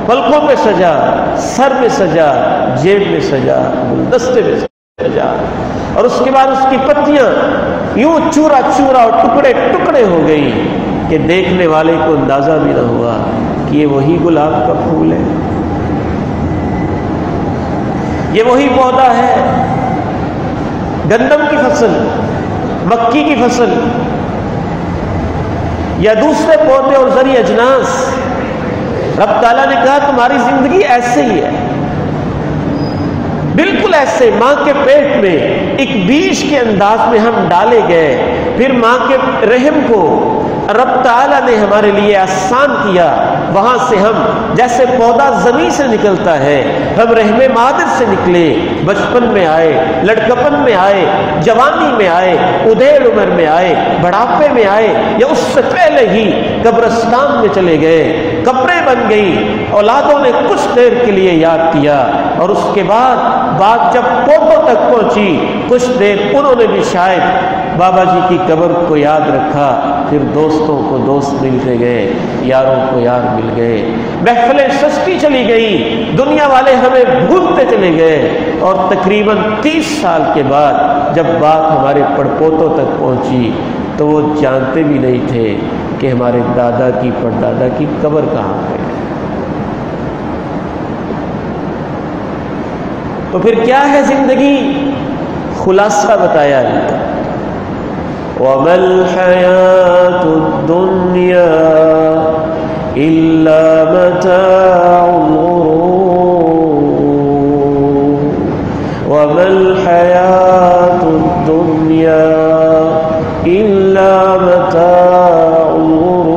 Speaker 2: پلکوں میں سجا، سر میں سجا، جیب میں سجا، گلدستے میں سجا، اور اس کے بعد اس کی پتیاں یوں چورا چورا اور ٹکڑے ٹکڑے ہو گئی کہ دیکھنے والے کو اندازہ بھی نہ ہوا کہ یہ وہی گلاب کا پھول ہے، یہ وہی پودا ہے۔ گندم کی فصل، مکی کی فصل یا دوسرے پودے اور زرعی اجناس، رب تعالیٰ نے کہا تمہاری زندگی ایسے ہی ہے، بالکل ایسے ماں کے پیٹ میں ایک بیج کے انداز میں ہم ڈالے گئے، پھر ماں کے رحم کو رب تعالیٰ نے ہمارے لیے آسان کیا، وہاں سے ہم جیسے پودا زمین سے نکلتا ہے، ہم رحم مادر سے نکلے، بچپن میں آئے، لڑکپن میں آئے، جوانی میں آئے، ادھیڑ عمر میں آئے، بڑھاپے میں آئے، یا اس سے پہلے ہی قبرستان میں چلے گئے، قبریں بن گئی، اولادوں نے کچھ دیر کے لیے یاد کیا، اور اس کے بعد بات جب پوتوں تک پہنچی، کچھ دیر انہوں نے بھی شاید بابا جی کی قبر کو یاد رکھا، پھر دوستوں کو دوست ملتے گئے، یاروں کو یار مل گئے، محفلیں سستی چلی گئی، دنیا والے ہمیں بھولتے چلے گئے، اور تقریباً 30 سال کے بعد جب بات ہمارے پڑپوتوں تک پہنچی تو وہ جانتے بھی نہیں تھے کہ ہمارے دادا کی پردادا کی قبر کہاں ہے۔ تو پھر کیا ہے زندگی؟ خلاصہ بتایا جاتا ہے، وَمَا الْحَيَاةُ الدُّنْيَا إِلَّا مَتَاعُ الْغُرُورِ، وَمَا الْحَيَاةُ الدُّنْيَا إِلَّا مَتَاعُ الْغُرُورِ،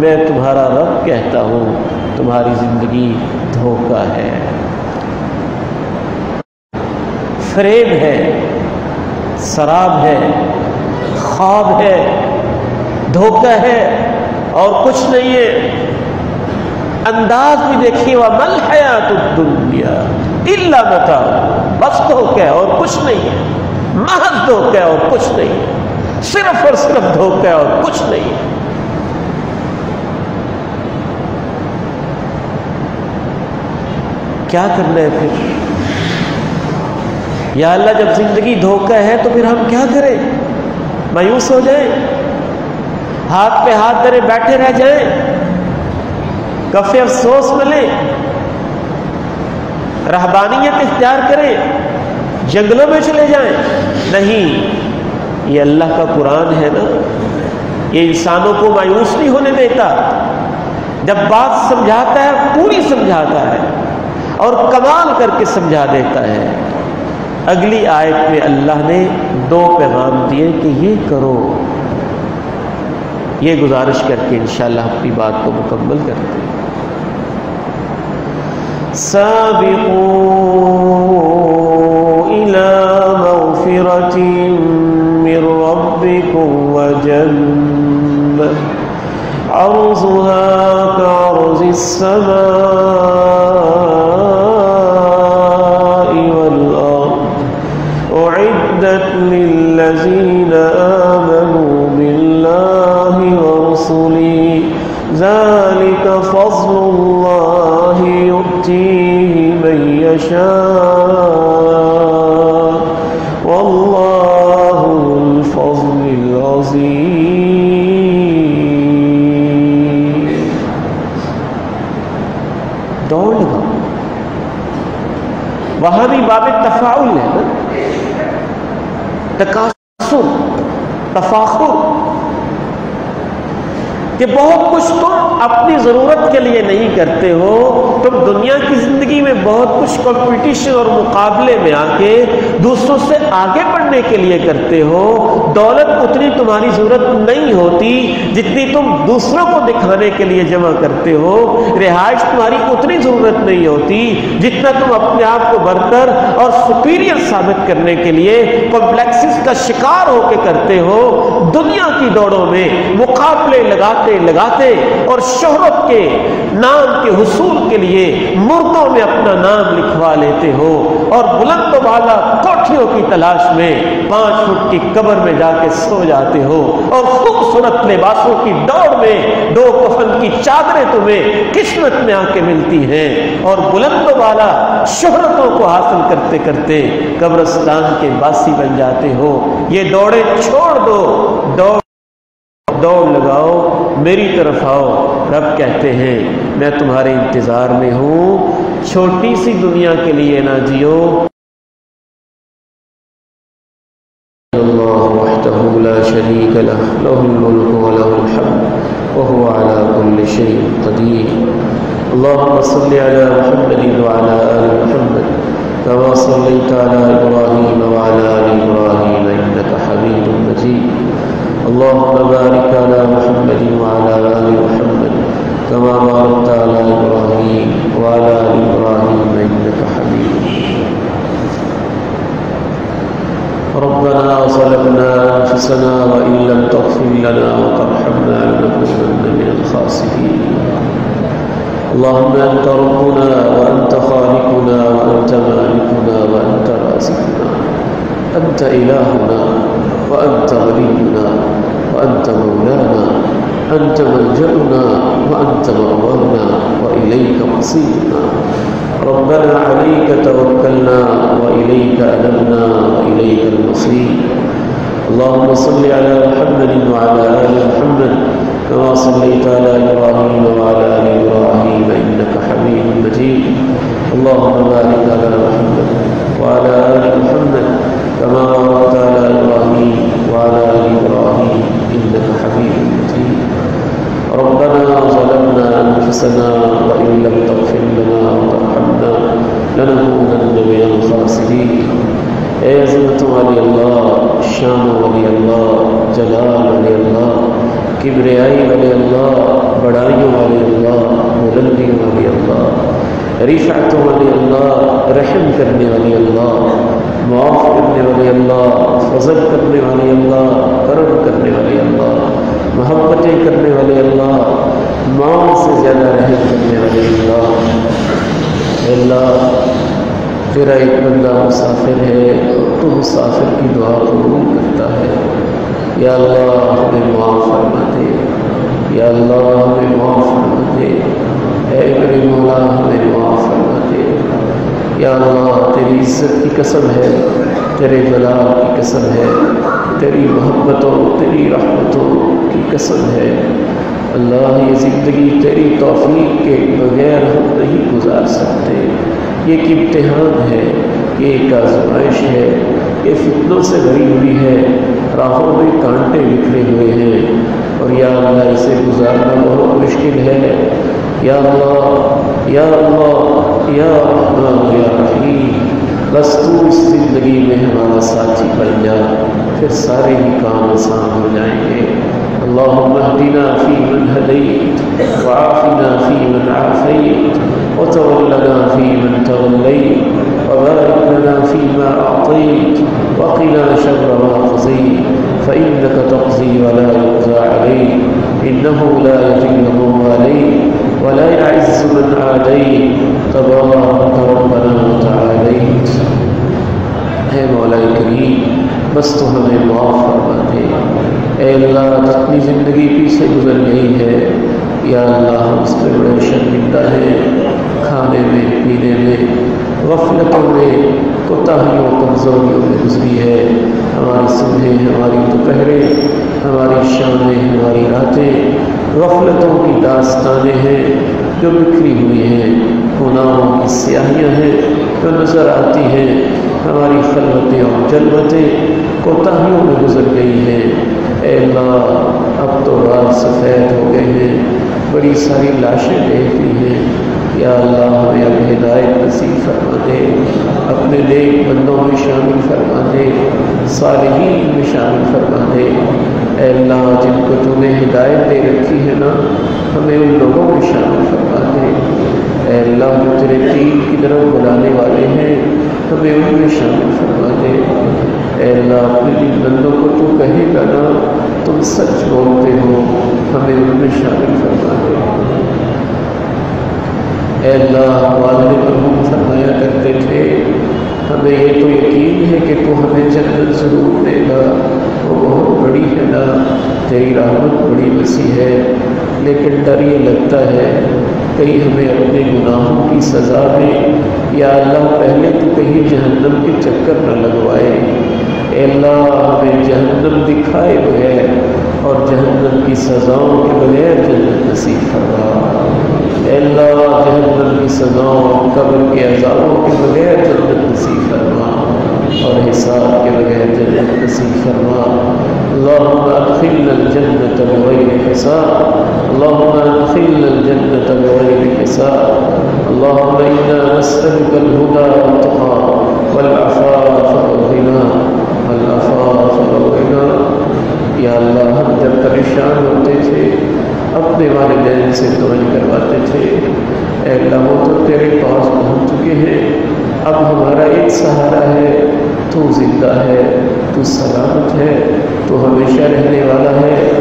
Speaker 2: میں تمہارا رب کہتا ہوں تمہاری زندگی دھوکہ ہے، فریب ہے، سراب ہے، خواب ہے، دھوکہ ہے، اور کچھ نہیں ہے۔ انداز بھی دیکھیے، وَمَا الْحَيَاةُ الدُّنْيَا إِلَّا مَتَاعٌ، بس دھوکہ ہے اور کچھ نہیں ہے، محض دھوکہ ہے اور کچھ نہیں ہے، صرف اور صرف دھوکہ ہے اور کچھ نہیں ہے۔ کیا کرنا ہے پھر؟ یا اللہ جب زندگی دھوکہ ہے تو پھر ہم کیا کریں؟ مایوس ہو جائیں، ہاتھ پہ ہاتھ دھرے بیٹھے رہ جائیں، کف افسوس میں لیں، رہبانیت اختیار کریں، جنگلوں میں چلے جائیں؟ نہیں، یہ اللہ کا قرآن ہے نا، یہ انسانوں کو مایوس نہیں ہونے دیتا، جب بات سمجھاتا ہے پوری سمجھاتا ہے اور کمال کر کے سمجھا دیتا ہے۔ اگلی آیت میں اللہ نے 2 پیغام دیے کہ یہ کرو، یہ گزارش کر کے انشاءاللہ اپنی بات کو مکمل کرتے ہیں۔ سابقوا إلى يشاء والله ذو الفضل العظيم. دوڑ لگا. وہاں بھی باب تفاعل ہے نا، تکاثر، تفاخر، کہ بہت کچھ تم اپنی ضرورت کے لیے نہیں کرتے ہو، تم دنیا کی زندگی میں بہت کچھ کمپٹیشن اور مقابلے میں آ کے دوسروں سے آگے بڑھنے کے لیے کرتے ہو. دولت اتنی تمہاری ضرورت نہیں ہوتی جتنی تم دوسروں کو دکھانے کے لیے جمع کرتے ہو. رہائش تمہاری اتنی ضرورت نہیں ہوتی جتنا تم اپنے آپ کو برتر اور سپیریئر ثابت کرنے کے لیے کمپلیکسز کا شکار ہو کے کرتے ہو. دنیا کی دوڑوں میں مقابلے لگاتے اور شہرت کے نام کے حصول کے لیے مردوں میں اپنا نام لکھوا لیتے ہو، اور بلند و بالا کوٹھیوں کی تلاش میں 5 فٹ کی قبر میں جا کے سو جاتے ہو، اور خوبصورت لباسوں کی دوڑ میں 2 کفن کی چادریں تمہیں قسمت میں آ کے ملتی ہیں، اور بلند و بالا شہرتوں کو حاصل کرتے کرتے قبرستان کے باسی بن جاتے ہو. یہ دوڑیں چھوڑ دو، دوڑ لگاؤ، میری طرف آؤ. رب کہتے ہیں میں تمہارے انتظار میں ہوں. چھوٹی سی دنیا کے لیے نہ جیو. اللہ وحدہ لا شریک لہ لہ الملک ولہ الحمد وهو على كل شيء قدیر. اللهم صل على محمد وعلى آل محمد كما صليت على إبراهيم وعلى آل إبراهيم إنك حميد مجيد. اللهم بارك على محمد وعلى آل محمد كما باركت على إبراهيم وعلى آل إبراهيم إنك حميد مجيد. ربنا ظلمنا أنفسنا وإن لم تغفر لنا وترحمنا لنكونن من الخاسرين. اللهم أنت ربنا وأنت خالقنا وأنت مالكنا وأنت رازقنا، أنت إلهنا وأنت ولينا وأنت مولانا، أنت ملجأنا وأنت مأوانا وإليك مصيرنا. ربنا عليك توكلنا وإليك أنبنا وإليك المصير. اللهم صل على محمد وعلى آل محمد كما صليت على إبراهيم وعلى آل إبراهيم إنك حميد مجيد. اللهم بارك على محمد وعلى آل محمد كما باركت على إبراهيم وعلى آل إبراهيم إنك حميد مجيد. ربنا ظلمنا أنفسنا وإن لم تغفر لنا وترحمنا لنكونن من الخاسرين. اے عظمت والی اللہ، شان والی اللہ، جلال والی اللہ، کبریائی والی اللہ، بڑائیوں والی اللہ، بلندیوں والی اللہ، رفعت والی اللہ، رحم کرنے والی اللہ، معاف کرنے والی اللہ، فضل کرنے والی اللہ، کرم کرنے والی اللہ، محبتیں کرنے والے اللہ، ماں سے زیادہ رحم کرنے والے اللہ. اللہ تیرا ایک بندہ مسافر ہے اور تو مسافر کی دعا قبول کرتا ہے. یا اللہ ہمیں معاف فرما دے، یا اللہ ہمیں معاف فرما دے، اے میرے مولا ہمیں معاف فرما دے. یا اللہ تیری عزت کی قسم ہے، تیرے جلال کی قسم ہے، تیری محبتوں تیری رحمتوں کی قسم ہے. اللہ یہ زندگی تیری توفیق کے بغیر ہم نہیں گزار سکتے. یہ ایک امتحان ہے، یہ ایک آزمائش ہے، یہ فتنوں سے بھری ہوئی ہے، راہوں میں کانٹے بکھرے ہوئے ہیں، اور یا اللہ اسے گزارنا بہت مشکل ہے. یا اللہ یا اللہ یا رحمان یا رحیم، بس تو اس زندگی میں ہمارا ساتھی بن جا، پھر سارے ہی کام آسان ہو جائیں گے. اللہم اہدنا فیمن ہدیت وعافنا فیمن عافیت وتولنا فیمن تولیت وبارک لنا فیما اعطیت وقنا شر ما قضیت فإنک تقضی ولا یقضى علیک انہ لا یذل من والیت ولا يعز من عادیت تبارک ربنا وتعالیت. اے مولا کریم بس تو ہمیں معاف فرما دے. اے اللہ جتنی زندگی پیچھے گزر گئی ہے یا اللہ ہم اس میں بڑے شرمندہ ہیں، کھانے میں، پینے میں، غفلتوں میں، کوتاہیوں، کمزوریوں میں گزری ہے۔ ہماری صبحیں، ہماری دوپہریں، ہماری شامیں، ہماری راتیں غفلتوں کی داستانیں ہیں جو بکھری ہوئی ہیں، گناہوں کی سیاہیاں ہیں جو نظر آتی ہیں، ہماری خلوتیں اور جلوتیں کوتاہیوں میں گزر گئی ہیں۔ اے اللہ اب تو بال سفید ہو گئے ہیں، بڑی ساری لاشیں دیکھ لی ہیں، یا اللہ ہمیں اب ہدایت نصیب فرما دے، اپنے نیک بندوں میں شامل فرما دے، صالحین میں شامل فرما دے۔ اے اللہ جن کو تو نے ہدایت دے رکھی ہے نا، ہمیں ان لوگوں میں شامل فرما دے۔ اے اللہ جو تیرے دین کی طرف بلانے والے ہیں، ہمیں ان میں شامل فرما دے۔ اے اللہ اپنے جن بندوں کو تو کہے گا نا تم سچ بولتے ہو، ہمیں ان میں شامل فرما دے۔ اے اللہ والد مرحوم فرمایا کرتے تھے، ہمیں یہ تو یقین ہے کہ تو ہمیں جنت ضرور دے گا، وہ بہت بڑی ہے نا، تیری رحمت بڑی وسیع ہے، لیکن ڈر یہ لگتا ہے کہیں ہمیں اپنے گناہوں کی سزا دے، یا اللہ پہلے تو کہیں جہنم کے چکر نہ لگوائے۔ اے اللہ ہمیں جہنم دکھائے بغیر اور جہنم کی سزاؤں کے بغیر جنت نصیب فرما۔ اے اللہ جہنم کی سزاؤں، قبر کے عذابوں کے بغیر جنت نصیب فرما اور حساب کے بغیر جنت نصیب فرما۔ اللہم ادخلنا الجنة بغیر حساب، اللہم ادخلنا الجنة بغیر حساب، اللہم انا نسألک الہدى والتقى والعفاف والغنى والعفاف والغنى۔ یا اللہ ہم جب پریشان ہوتے تھے اپنے والدین سے توجہ کرواتے تھے، اے اللہ وہ تو تیرے پاس پہنچ چکے ہیں، اب ہمارا ایک سہارا ہے، تو زندہ ہے، تو سلامت ہے، تو ہمیشہ رہنے والا ہے۔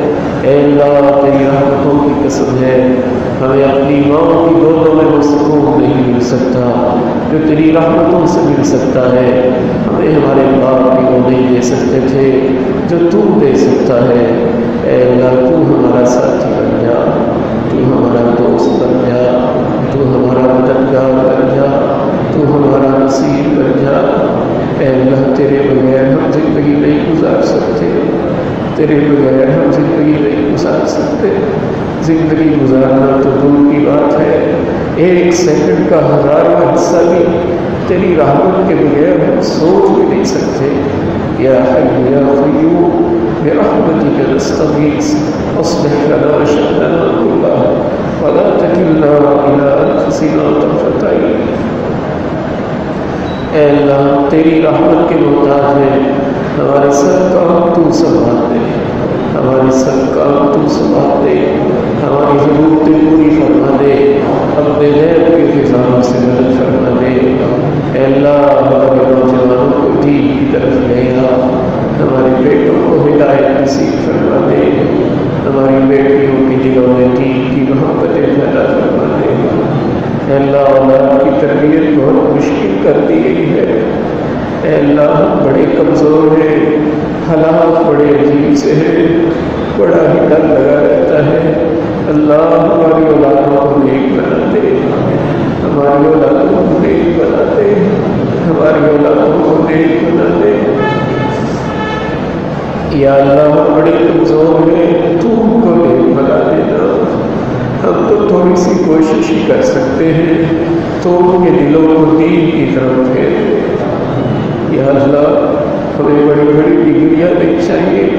Speaker 2: اے اللہ تیری رحمتوں کی قسم ہے، ہمیں اپنی ماں کی گودوں میں وہ سکون نہیں مل سکتا جو تیری رحمتوں سے مل سکتا ہے، ہمیں ہمارے باپ کی وہ نہیں دے سکتے تھے جو تو دے سکتا ہے۔ اے اللہ تو ہمارا ساتھی بن جا، تو ہمارا دوست بن جا، تو ہمارا مددگار بن جا، تو ہمارا نصیر بن جا۔ اے اللہ تیرے بغیر ہم زندگی نہیں گزار سکتے، تیرے بغیر ہم زندگی نہیں گزار سکتے۔ زندگی گزارنا تو دور کی بات ہے، ایک سیکنڈ کا ہزارواں حصہ بھی تیری رحمت کے بغیر ہم سوچ بھی نہیں سکتے۔ یا حی یا قیوم برحمتک نستغیث اصلح لنا شأننا كله ولا تکلنا الی انفسنا طرفۃ عین۔ اے اللہ تیری رحمت کے محتاج ہیں، ہمارے سب کام تو سنبھال دے، ہمارے سب کام تو سنبھال دے، ہماری ضرورتیں پوری فرما دے، اپنے غیب کے خزانوں سے مدد فرما دے۔ اے اللہ ہمارے نوجوانوں کو دین کی طرف لے آ، ہمارے بیٹوں کو ہدایت نصیب فرما دے، ہماری بیٹیوں کی دلوں میں دین کی محبتیں پیدا فرما دے۔ اے اللہ اولاد کی تربیت بہت مشکل کر دی گئی ہے، اے اللہ ہم بڑے کمزور ہیں، حالات بڑے عجیب سے ہیں، بڑا ہی ڈر لگا رہتا ہے۔ اللہ ہماری اولادوں کو نیک بنا دے، ہماری اولادوں کو نیک بنا دے، ہماری اولادوں کو نیک بنا دے۔ یا اللہ ہم بڑے کمزور ہیں، تو ہم کو نیک بنا دینا۔ ہم تو تھوڑی سی کوشش ہی کر سکتے ہیں، تو ان کے دلوں کو دین کی طرف پھیر دے۔ یا اللہ ہمیں بڑی بڑی ڈگریاں نہیں چاہیے،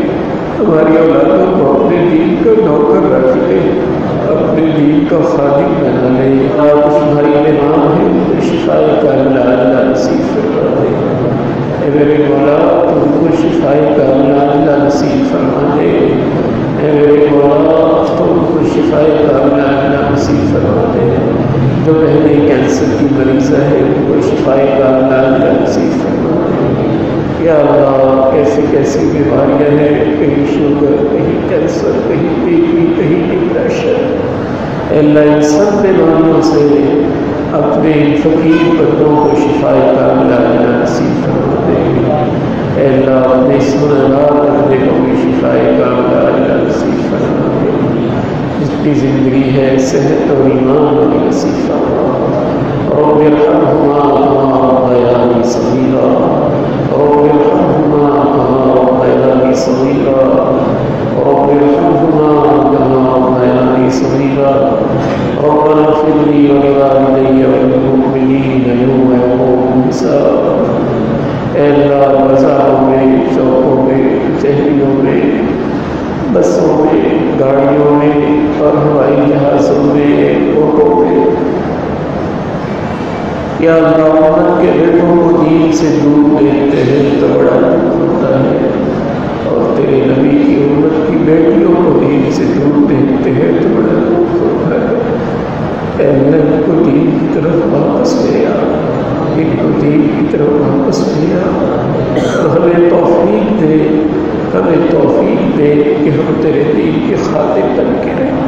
Speaker 2: ہماری اولادوں کو اپنے دین کا نوکر رکھ لے، اپنے دین کا خادم بنا لے۔ آپ تمہاری امام ہیں، شفائے کاملہ اللہ نصیب فرما دے۔ اے میرے مولا تم کو شفائے کاملہ اللہ نصیب فرما دے۔ اے میرے مولا تم کو شفائے کاملہ اللہ نصیب فرما دے۔ جو بہنیں کینسر کی مریضہ ہے ان کو شفائے کاملہ اللہ نصیب فرما دے۔ یا اللہ کیسی کیسی بیماریاں ہیں، کہیں شوگر، کہیں کینسر، کہیں بی پی، کہیں ڈپریشن، اے اللہ ان سب بیماریوں سے اپنے فقیر بندوں کو شفائے کاملہ اللہ نصیب فرما دے۔ اے اللہ اپنے اس گنہگار بندے کو بھی شفائے کاملہ اللہ نصیب فرما دے۔ چھٹی زندگی ہے، صحت اور ایمان والی نصیب فرما۔ رب ارحمہما کما ربیانی صغیرا، رب ارحمہما کما ربیانی صغیرا، رب ارحمہما کما ربیانی صغیرا، ربنا اغفر لي ولوالدي وللمؤمنين يوم يقوم الحساب۔ اے اللہ، بازاروں میں، چوکوں میں، شہریوں میں، بسوں میں، گاڑیوں میں اور ہوائی جہازوں میں، کوٹوں میں، یا اللہ امت کے بیٹوں کو دین سے دور دیتے ہیں تو بڑا دکھ ہوتا ہے، اور تیرے نبی کی امت کی بیٹیوں کو دین سے دور دیتے ہیں تو بڑا دکھ ہوتا ہے۔ اے اللہ ان کو دین کی طرف واپس لے آ، ان کو دین کی طرف واپس لے آ، اور ہمیں توفیق دے، ہمیں توفیق دے کہ ہم تیرے دین کے خادم بن کے رہیں۔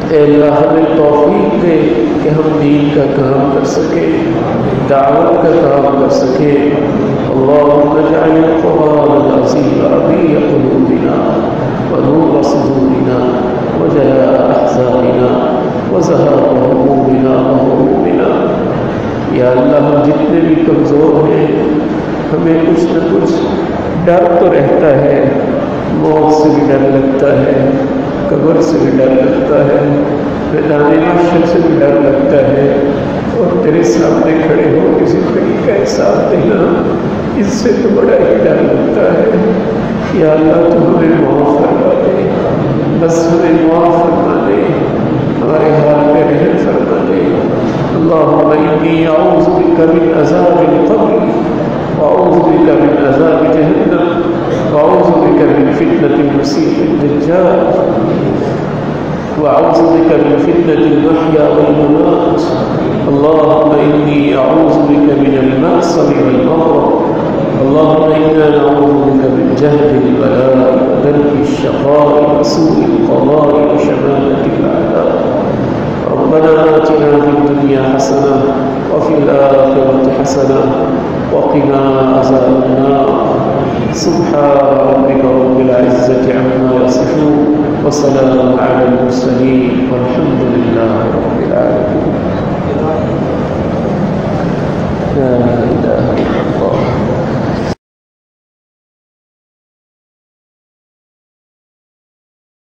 Speaker 2: اے اللہ ہمیں توفیق دے کہ ہم دین کا کام کر سکیں، دعوت کا کام کر سکیں۔ اللہم اجعل القرآن العظیم ربیع قلوبنا ونور صدورنا وجلاء احزاننا وذہاب همومنا وغمومنا۔ یا اللہ ہم جتنے بھی کمزور ہیں، ہمیں کچھ نہ کچھ ڈر تو رہتا ہے، موت سے بھی ڈر لگتا ہے، قبر سے بھی ڈر لگتا ہے، میدان محشر سے بھی ڈر لگتا ہے، اور تیرے سامنے کھڑے ہو کے زندگی کا حساب دینا، اس سے تو بڑا ہی ڈر لگتا ہے۔ یا اللہ تو ہمیں معاف فرما دے، بس ہمیں معاف فرما دے، ہمارے حال پہ رحم فرما دے۔ اللہم انی اعوذ بک من عذاب القبر، واعوذ بک من عذاب جہنم، واعوذ بک من فتنة المسیح الدجال، واعوذ بک من فتنة المحیا والممات۔ اللہم انی اعوذ بک من المأثم والمغرب، اللہم انا نعوذ بک من جہد البلاء ودرک الشقاء وسوء القضاء وشماتة الأعداء۔ ربنا آتنا في الدنيا حسنة وفي الآخرة حسنة وقنا عذاب النار۔ سبحان ربك رب العزة عما يصفون وسلام على المرسلين والحمد